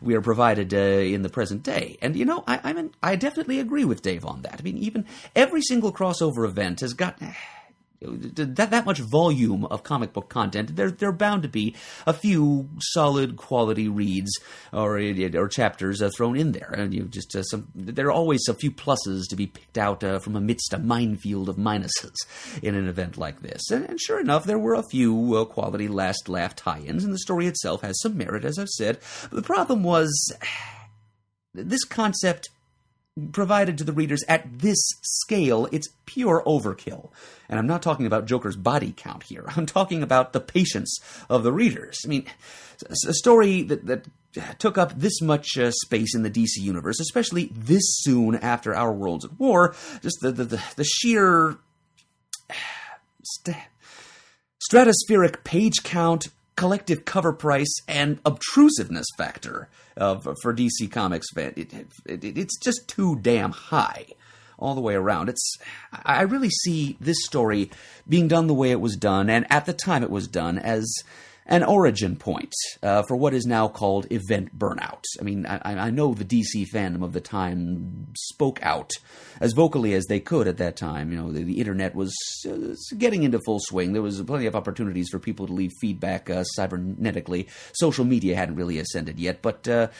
S1: we are provided in the present day. And, you know, I definitely agree with Dave on that. I mean, even every single crossover event has got that much volume of comic book content. There are bound to be a few solid quality reads or chapters thrown in there, and there are always a few pluses to be picked out from amidst a minefield of minuses in an event like this. And sure enough, there were a few quality last laugh tie-ins, and the story itself has some merit, as I've said. But the problem was this concept provided to the readers at this scale, it's pure overkill. And I'm not talking about Joker's body count here. I'm talking about the patience of the readers. I mean, a story that took up this much space in the DC universe, especially this soon after Our Worlds at War, just the sheer stratospheric page count, collective cover price, and obtrusiveness factor for DC Comics fan. It's just too damn high all the way around. I really see this story being done the way it was done, and at the time it was done, as an origin point for what is now called event burnout. I mean, I know the DC fandom of the time spoke out as vocally as they could at that time. You know, the internet was getting into full swing. There was plenty of opportunities for people to leave feedback cybernetically. Social media hadn't really ascended yet, but the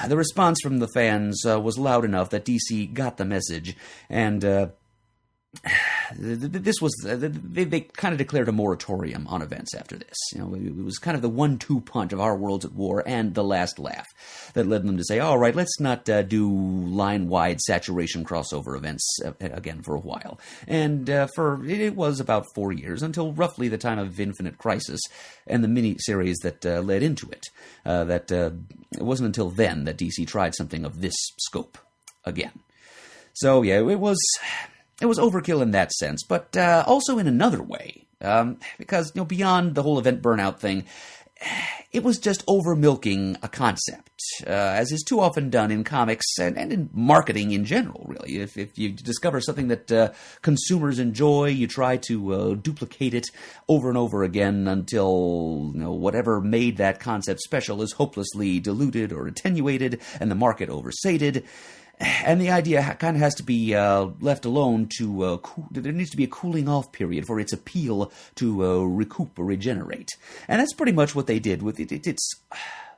S1: response from the fans was loud enough that DC got the message, and this was they kind of declared a moratorium on events after this. You know, it was kind of the 1-2 punch of Our Worlds at War and The Last Laugh that led them to say, all right, let's not do line-wide saturation crossover events again for a while. And it was about 4 years, until roughly the time of Infinite Crisis and the mini-series that led into it. It wasn't until then that DC tried something of this scope again. So yeah, it was overkill in that sense, but also in another way, because, you know, beyond the whole event burnout thing, it was just over-milking a concept, as is too often done in comics and in marketing in general, really. If you discover something that consumers enjoy, you try to duplicate it over and over again until, you know, whatever made that concept special is hopelessly diluted or attenuated and the market oversated. And the idea kind of has to be left alone to there needs to be a cooling off period for its appeal to recoup or regenerate. And that's pretty much what they did with it.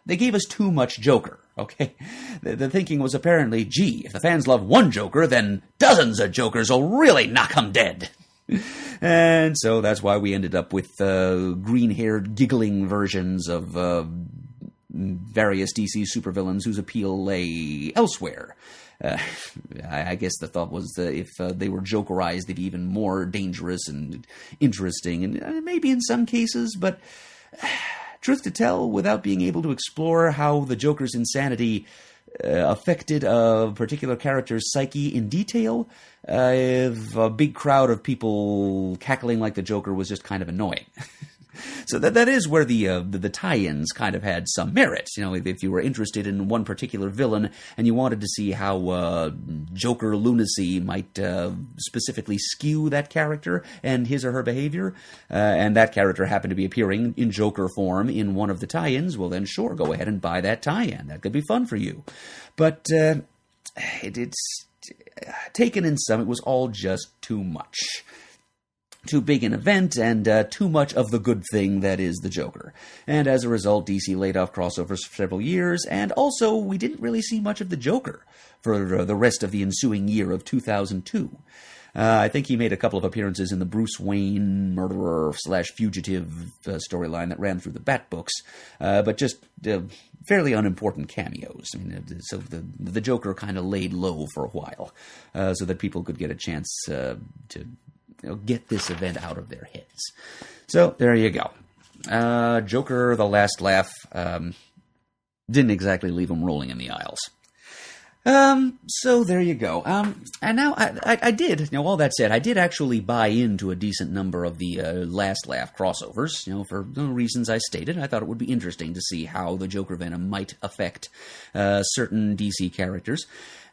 S1: They gave us too much Joker, okay? The thinking was apparently, gee, if the fans love one Joker, then dozens of Jokers will really knock 'em dead. And so that's why we ended up with green-haired, giggling versions of various DC supervillains whose appeal lay elsewhere. I guess the thought was that if they were Jokerized, they'd be even more dangerous and interesting, and maybe in some cases, but truth to tell, without being able to explore how the Joker's insanity affected a particular character's psyche in detail, if a big crowd of people cackling like the Joker was just kind of annoying. So that is where the tie-ins kind of had some merit. You know, if you were interested in one particular villain and you wanted to see how Joker lunacy might specifically skew that character and his or her behavior, and that character happened to be appearing in Joker form in one of the tie-ins, well then sure, go ahead and buy that tie-in. That could be fun for you. But it's taken in sum, it was all just too much. too big an event and too much of the good thing that is the Joker. And as a result, DC laid off crossovers for several years, and also we didn't really see much of the Joker for the rest of the ensuing year of 2002. I think he made a couple of appearances in the Bruce Wayne murderer/fugitive storyline that ran through the Bat books, but just fairly unimportant cameos. I mean, so the Joker kind of laid low for a while, so that people could get a chance to get this event out of their heads. So there you go. Joker: The Last Laugh didn't exactly leave him rolling in the aisles. So there you go. And now I did, all that said, I did actually buy into a decent number of the Last Laugh crossovers, for the reasons I stated. I thought it would be interesting to see how the Joker Venom might affect certain DC characters.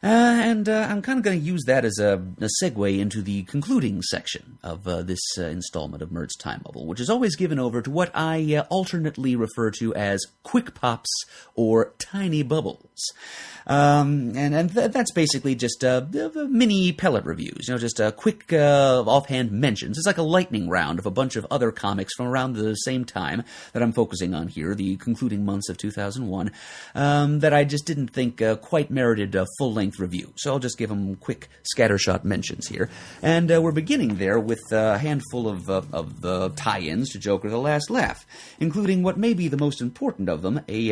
S1: And I'm kind of going to use that as a segue into the concluding section of this installment of Murd's Time Bubble, which is always given over to what I alternately refer to as quick pops or tiny bubbles. That's basically just mini pellet reviews, just quick offhand mentions. It's like a lightning round of a bunch of other comics from around the same time that I'm focusing on here, the concluding months of 2001, that I just didn't think quite merited a full-length review. So I'll just give them quick scattershot mentions here. And we're beginning there with a handful of the tie-ins to Joker: The Last Laugh, including what may be the most important of them, a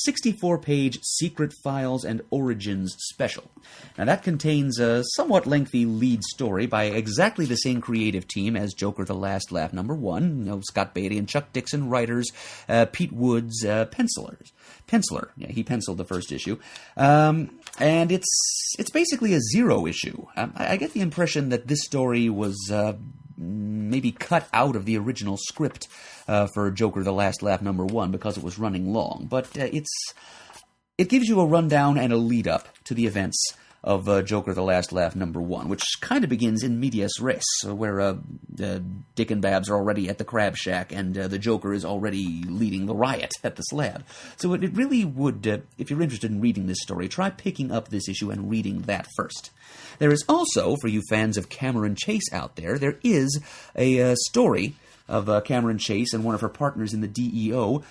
S1: 64-page Secret Files and Origins special. Now that contains a somewhat lengthy lead story by exactly the same creative team as Joker: The Last Laugh #1, Scott Beatty and Chuck Dixon writers, Pete Woods penciler. Yeah, he penciled the first issue. And it's basically a zero issue. I get the impression that this story was maybe cut out of the original script for Joker: The Last Laugh #1 because it was running long. But it gives you a rundown and a lead-up to the events of Joker: The Last Laugh #1, which kind of begins in medias res, where Dick and Babs are already at the Crab Shack, and the Joker is already leading the riot at the slab. So it really would, if you're interested in reading this story, try picking up this issue and reading that first. There is also, for you fans of Cameron Chase out there, there is a story of Cameron Chase and one of her partners in the DEO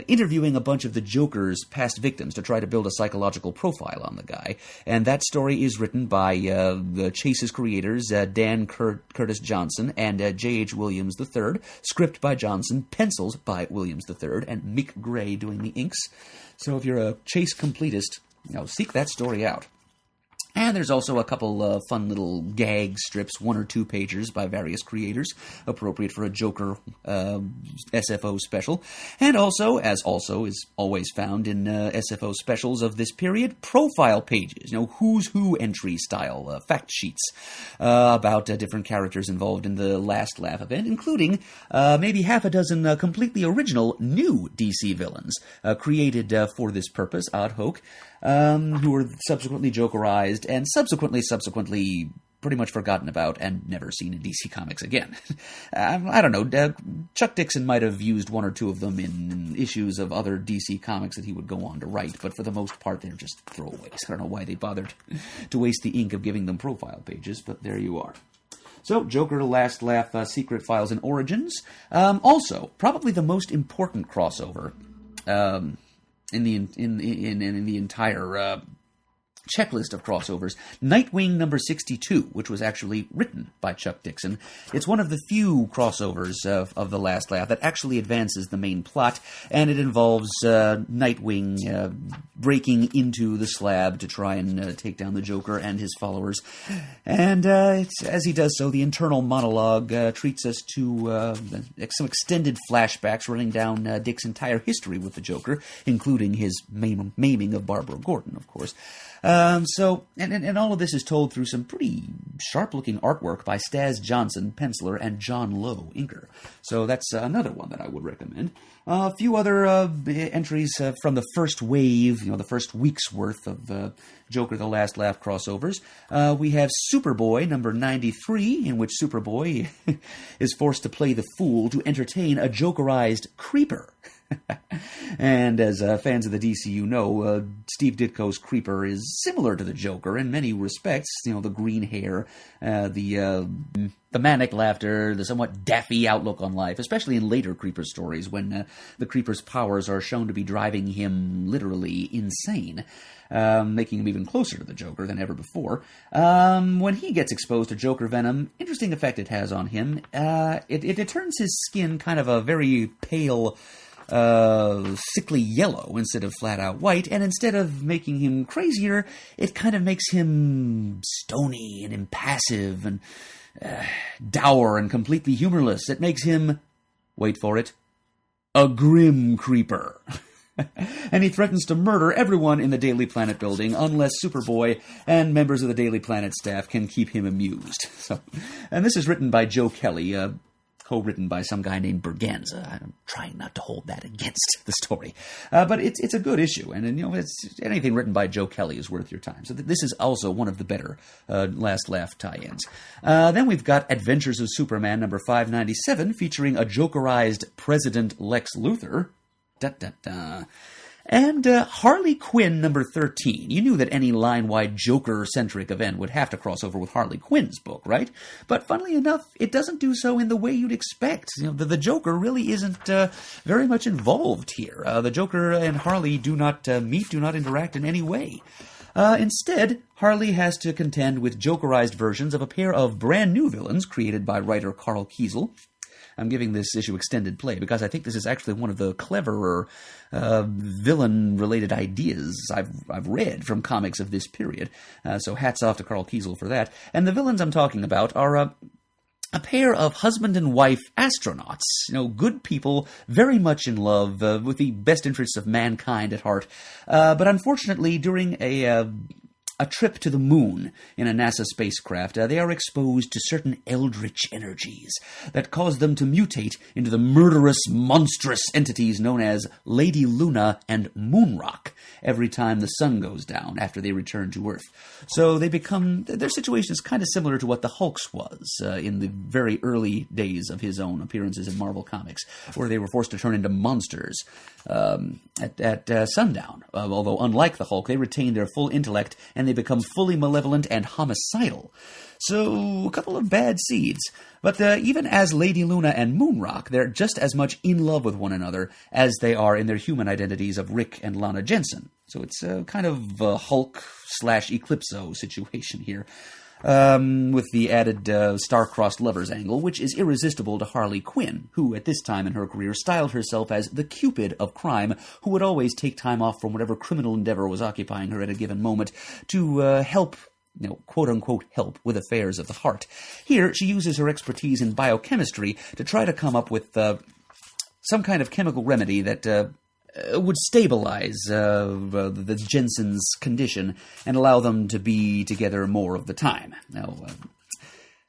S1: interviewing a bunch of the Joker's past victims to try to build a psychological profile on the guy. And that story is written by the Chase's creators, Dan Curtis Johnson and J.H. Williams III, script by Johnson, pencils by Williams III, and Mick Gray doing the inks. So if you're a Chase completist, seek that story out. And there's also a couple fun little gag strips, 1 or 2 pagers by various creators, appropriate for a Joker SFO special. And also, as also is always found in SFO specials of this period, profile pages, who's who entry style fact sheets about different characters involved in the Last Laugh event, including maybe half a dozen completely original new DC villains created for this purpose, ad hoc, who were subsequently Jokerized and subsequently pretty much forgotten about and never seen in DC Comics again. I don't know, Chuck Dixon might have used 1 or 2 of them in issues of other DC Comics that he would go on to write, but for the most part they're just throwaways. I don't know why they bothered to waste the ink of giving them profile pages, but there you are. So, Joker: Last Laugh, Secret Files and Origins. Also, probably the most important crossover in the entire checklist of crossovers, Nightwing #62, which was actually written by Chuck Dixon. It's one of the few crossovers of The Last Laugh that actually advances the main plot, and it involves Nightwing breaking into the slab to try and take down the Joker and his followers. And as he does so, the internal monologue treats us to some extended flashbacks running down Dick's entire history with the Joker, including his maiming of Barbara Gordon, of course. And all of this is told through some pretty sharp-looking artwork by Staz Johnson, penciler, and John Lowe, inker. So that's another one that I would recommend. A few other entries from the first wave, the first week's worth of Joker: The Last Laugh crossovers. We have Superboy #93, in which Superboy is forced to play the fool to entertain a Jokerized creeper. And as fans of the DCU know, Steve Ditko's Creeper is similar to the Joker in many respects. The green hair, the manic laughter, the somewhat daffy outlook on life, especially in later Creeper stories when the Creeper's powers are shown to be driving him literally insane, making him even closer to the Joker than ever before. When he gets exposed to Joker venom, interesting effect it has on him. It turns his skin kind of a very pale, sickly yellow instead of flat-out white, and instead of making him crazier, it kind of makes him stony and impassive and dour and completely humorless. It makes him, wait for it, a Grim Creeper. And he threatens to murder everyone in the Daily Planet building unless Superboy and members of the Daily Planet staff can keep him amused. And this is written by Joe Kelly, co-written by some guy named Berganza. I'm trying not to hold that against the story. But it's a good issue, and anything written by Joe Kelly is worth your time. So this is also one of the better Last Laugh tie-ins. Then we've got Adventures of Superman number 597, featuring a Jokerized President Lex Luthor. And Harley Quinn number 13. You knew that any line-wide Joker-centric event would have to cross over with Harley Quinn's book, right? But funnily enough, it doesn't do so in the way you'd expect. The Joker really isn't very much involved here. The Joker and Harley do not meet, do not interact in any way. Instead, Harley has to contend with Jokerized versions of a pair of brand new villains created by writer Carl Kiesel. I'm giving this issue extended play because I think this is actually one of the cleverer villain-related ideas I've read from comics of this period. So hats off to Carl Kiesel for that. And the villains I'm talking about are a pair of husband and wife astronauts, good people, very much in love, with the best interests of mankind at heart. But unfortunately, during a trip to the moon in a NASA spacecraft, they are exposed to certain eldritch energies that cause them to mutate into the murderous, monstrous entities known as Lady Luna and Moonrock every time the sun goes down after they return to Earth. So their situation is kind of similar to what the Hulk's was in the very early days of his own appearances in Marvel Comics, where they were forced to turn into monsters at sundown. Although, unlike the Hulk, they retain their full intellect and they become fully malevolent and homicidal. So, a couple of bad seeds. But even as Lady Luna and Moonrock, they're just as much in love with one another as they are in their human identities of Rick and Lana Jensen. So it's a kind of Hulk/Eclipso situation here. With the added star-crossed lovers angle, which is irresistible to Harley Quinn, who at this time in her career styled herself as the Cupid of crime, who would always take time off from whatever criminal endeavor was occupying her at a given moment to help, quote-unquote help with affairs of the heart. Here, she uses her expertise in biochemistry to try to come up with some kind of chemical remedy that would stabilize the Jensen's condition and allow them to be together more of the time. Now,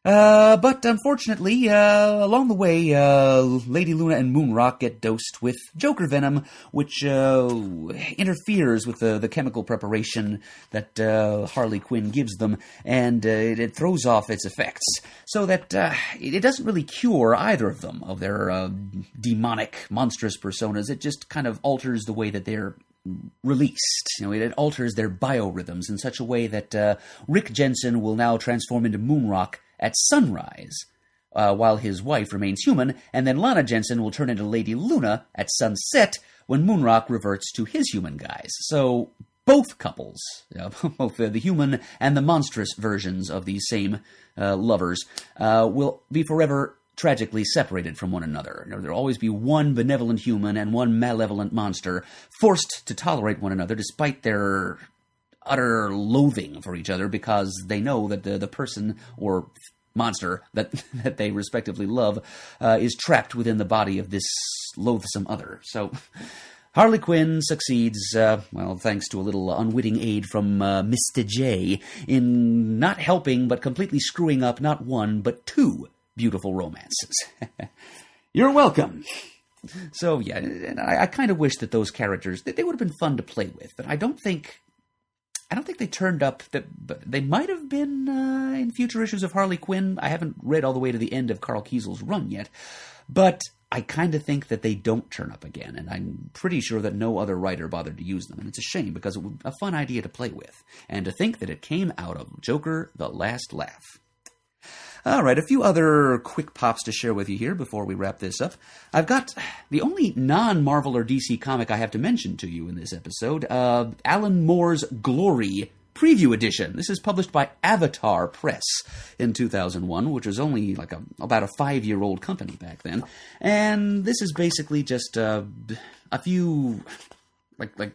S1: but unfortunately, along the way, Lady Luna and Moonrock get dosed with Joker venom, which interferes with the chemical preparation that Harley Quinn gives them, and it throws off its effects, so that it doesn't really cure either of them of their demonic, monstrous personas. It just kind of alters the way that they're released. It alters their biorhythms in such a way that Rick Jensen will now transform into Moonrock at sunrise, while his wife remains human, and then Lana Jensen will turn into Lady Luna at sunset when Moonrock reverts to his human guise. So both couples, both the human and the monstrous versions of these same lovers, will be forever tragically separated from one another. There'll always be one benevolent human and one malevolent monster, forced to tolerate one another despite their utter loathing for each other, because they know that the person or monster that they respectively love is trapped within the body of this loathsome other. So Harley Quinn succeeds, thanks to a little unwitting aid from Mr. J, in not helping but completely screwing up not one but two beautiful romances. You're welcome. So yeah, and I kind of wish that those characters, they would have been fun to play with, but I don't think they turned up. They might have been in future issues of Harley Quinn. I haven't read all the way to the end of Carl Kiesel's run yet, but I kind of think that they don't turn up again, and I'm pretty sure that no other writer bothered to use them, and it's a shame because it was a fun idea to play with, and to think that it came out of Joker: The Last Laugh. All right, a few other quick pops to share with you here before we wrap this up. I've got the only non-Marvel or DC comic I have to mention to you in this episode, Alan Moore's Glory Preview Edition. This is published by Avatar Press in 2001, which was only like about a 5-year-old company back then. And this is basically just a few, like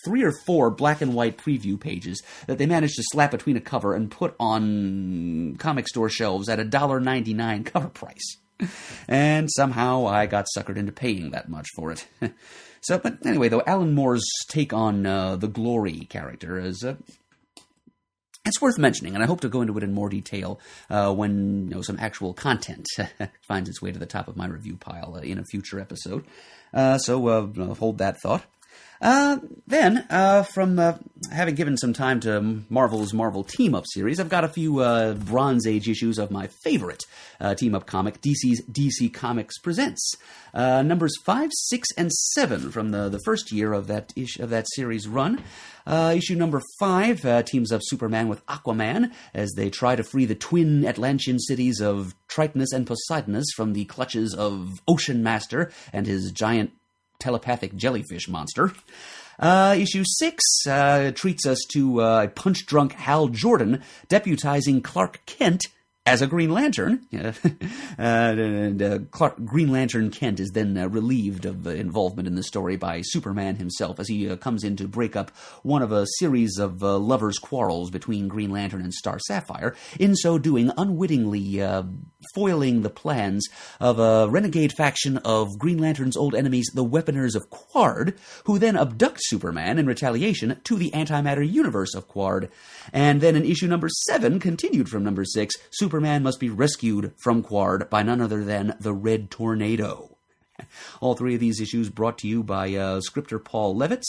S1: 3 or 4 black and white preview pages that they managed to slap between a cover and put on comic store shelves at $1.99 cover price. And somehow I got suckered into paying that much for it. But anyway, though, Alan Moore's take on the Glory character is it's worth mentioning, and I hope to go into it in more detail when some actual content finds its way to the top of my review pile in a future episode. So hold that thought. Then, from having given some time to Marvel's Marvel Team-Up series, I've got a few Bronze Age issues of my favorite team-up comic, DC's DC Comics Presents. Numbers 5, 6, and 7 from the first year of that series run. Issue number 5 teams up Superman with Aquaman as they try to free the twin Atlantean cities of Tritonus and Poseidonus from the clutches of Ocean Master and his giant telepathic jellyfish monster. Issue 6 treats us to punch-drunk Hal Jordan deputizing Clark Kent as a Green Lantern. Green Lantern Kent is then relieved of involvement in the story by Superman himself as he comes in to break up one of a series of lovers' quarrels between Green Lantern and Star Sapphire, in so doing unwittingly foiling the plans of a renegade faction of Green Lantern's old enemies, the Weaponers of Quard, who then abduct Superman in retaliation to the antimatter universe of Quard. And then in issue number 7, continued from number 6, Superman must be rescued from Quard by none other than the Red Tornado. All 3 of these issues brought to you by scripter Paul Levitz.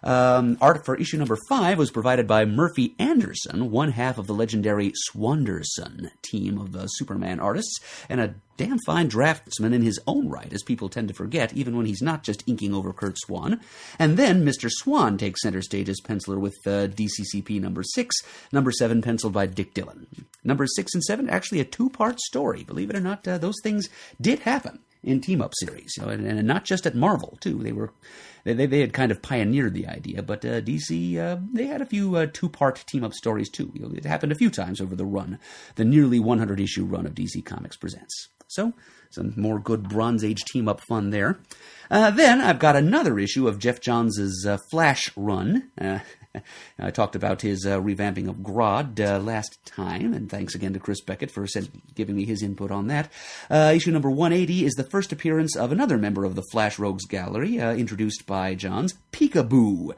S1: Art for issue number 5 was provided by Murphy Anderson, one half of the legendary Swanderson team of Superman artists, and a damn fine draftsman in his own right, as people tend to forget, even when he's not just inking over Kurt Swan. And then Mr. Swan takes center stage as penciler with DCCP number 6, number 7 penciled by Dick Dillon. Number 6 and 7, actually a 2-part story. Believe it or not, those things did happen in team-up series, and not just at Marvel, too. They had kind of pioneered the idea, but DC, they had a few 2-part team-up stories, too. It happened a few times over the nearly 100-issue run of DC Comics Presents. So, some more good Bronze Age team-up fun there. Then I've got another issue of Jeff Johns' Flash run. I talked about his revamping of Grodd last time, and thanks again to Chris Beckett for giving me his input on that. Issue number 180 is the first appearance of another member of the Flash Rogues Gallery, introduced by Johns, Peekaboo,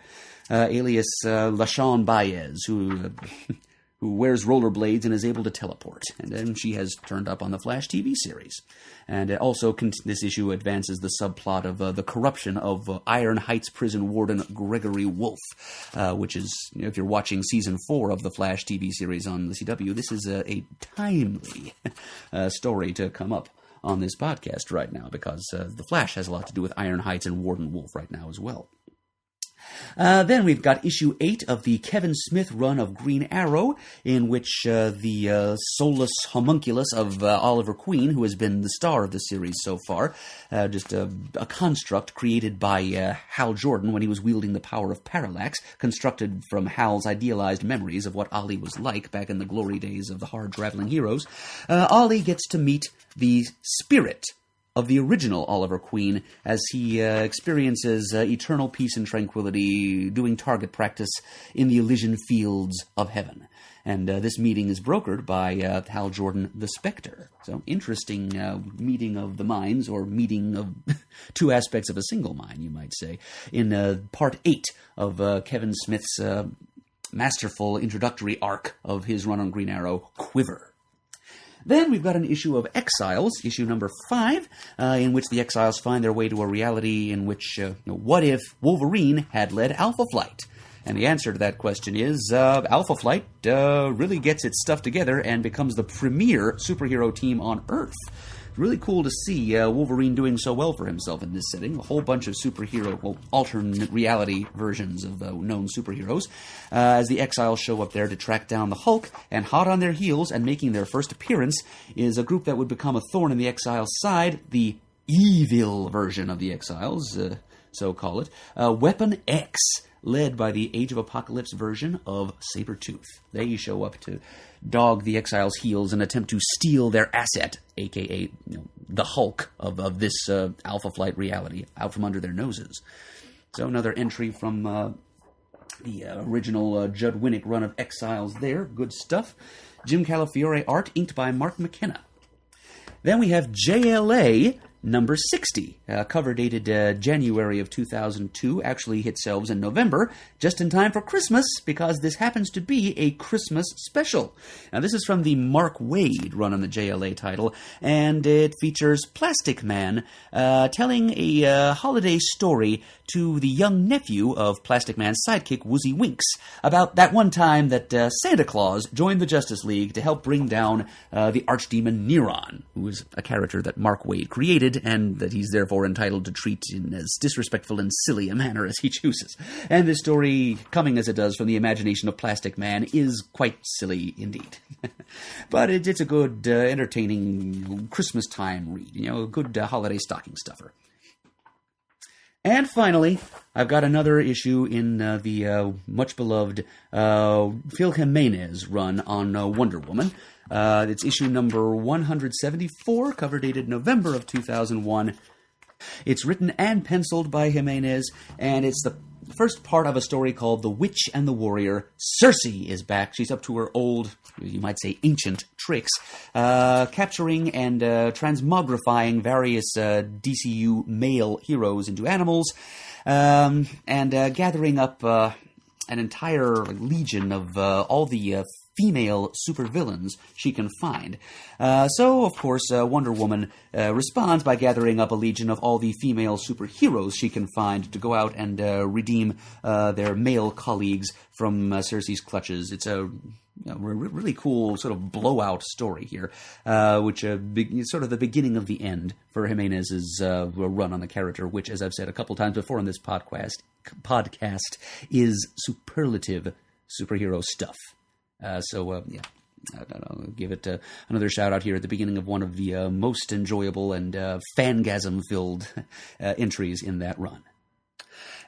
S1: alias LaShawn Baez, who wears rollerblades and is able to teleport. And then she has turned up on the Flash TV series. And also, this issue advances the subplot of the corruption of Iron Heights prison warden Gregory Wolf, which is, if you're watching season 4 of the Flash TV series on the CW, this is a timely story to come up on this podcast right now, because the Flash has a lot to do with Iron Heights and Warden Wolf right now as well. Then we've got issue 8 of the Kevin Smith run of Green Arrow, in which the soulless homunculus of Oliver Queen, who has been the star of the series so far, just a construct created by Hal Jordan when he was wielding the power of Parallax, constructed from Hal's idealized memories of what Ollie was like back in the glory days of the hard-traveling heroes. Ollie gets to meet the spirit of the original Oliver Queen as he experiences eternal peace and tranquility doing target practice in the Elysian fields of heaven. And this meeting is brokered by Hal Jordan, the Spectre. So, interesting meeting of the minds, or meeting of 2 aspects of a single mind, you might say, in part 8 of Kevin Smith's masterful introductory arc of his run on Green Arrow, Quiver. Then we've got an issue of Exiles, issue number 5, in which the Exiles find their way to a reality in which, what if Wolverine had led Alpha Flight? And the answer to that question is, Alpha Flight really gets its stuff together and becomes the premier superhero team on Earth. Really cool to see Wolverine doing so well for himself in this setting. A whole bunch of alternate reality versions of known superheroes. As the Exiles show up there to track down the Hulk, and hot on their heels and making their first appearance is a group that would become a thorn in the Exiles' side, the evil version of the Exiles, so call it, Weapon X, led by the Age of Apocalypse version of Sabretooth. They show up to dog the Exiles' heels and attempt to steal their asset, a.k.a. The Hulk of this Alpha Flight reality, out from under their noses. So another entry from the original Judd Winnick run of Exiles there. Good stuff. Jim Calafiore art, inked by Mark McKenna. Then we have JLA number 60, cover dated January of 2002, actually hit shelves in November, just in time for Christmas, because this happens to be a Christmas special. Now, this is from the Mark Waid run on the JLA title, and it features Plastic Man telling a holiday story to the young nephew of Plastic Man's sidekick, Woozy Winks, about that one time that Santa Claus joined the Justice League to help bring down the archdemon Neron, who is a character that Mark Waid created, and that he's therefore entitled to treat in as disrespectful and silly a manner as he chooses. And this story, coming as it does from the imagination of Plastic Man, is quite silly indeed. But it's a good, entertaining Christmas time read, a good holiday stocking stuffer. And finally, I've got another issue in the much-beloved Phil Jimenez run on Wonder Woman. It's issue number 174, cover dated November of 2001. It's written and penciled by Jimenez, and it's the first part of a story called The Witch and the Warrior. Circe is back. She's up to her old, you might say ancient, tricks, capturing and transmogrifying various DCU male heroes into animals, and gathering up an entire legion of all the female supervillains she can find. So, of course, Wonder Woman responds by gathering up a legion of all the female superheroes she can find to go out and redeem their male colleagues from Circe's clutches. It's a really cool sort of blowout story here, which is sort of the beginning of the end for Jimenez's run on the character, which, as I've said a couple times before in this podcast is superlative superhero stuff. I'll give it another shout-out here at the beginning of one of the most enjoyable and fangasm-filled entries in that run.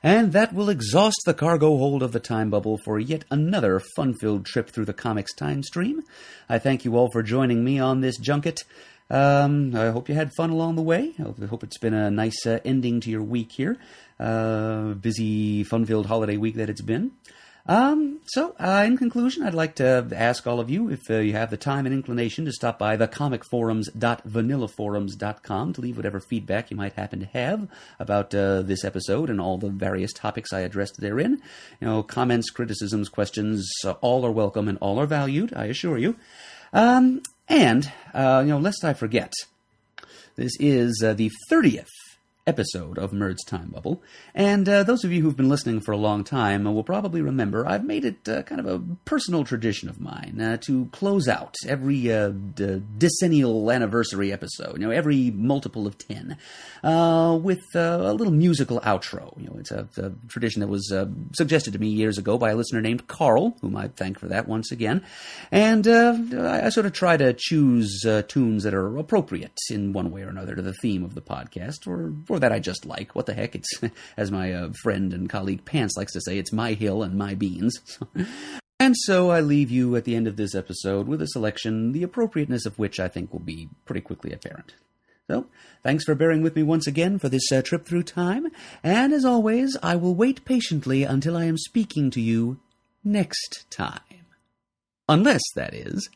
S1: And that will exhaust the cargo hold of the Time Bubble for yet another fun-filled trip through the comics time stream. I thank you all for joining me on this junket. I hope you had fun along the way. I hope it's been a nice ending to your week here. Busy, fun-filled holiday week that it's been. In conclusion, I'd like to ask all of you if you have the time and inclination to stop by thecomicforums.vanillaforums.com to leave whatever feedback you might happen to have about this episode and all the various topics I addressed therein. Comments, criticisms, questions, all are welcome and all are valued, I assure you. Lest I forget, this is the 30th episode of Murd's Time Bubble, and those of you who've been listening for a long time will probably remember I've made it kind of a personal tradition of mine to close out every decennial anniversary episode, every multiple of 10, with a little musical outro. It's a tradition that was suggested to me years ago by a listener named Carl, whom I thank for that once again, and I sort of try to choose tunes that are appropriate in one way or another to the theme of the podcast, or that I just like. What the heck? It's, as my friend and colleague Pants likes to say, it's my hill and my beans. And so I leave you at the end of this episode with a selection, the appropriateness of which I think will be pretty quickly apparent. So, thanks for bearing with me once again for this trip through time, and as always, I will wait patiently until I am speaking to you next time. Unless, that is,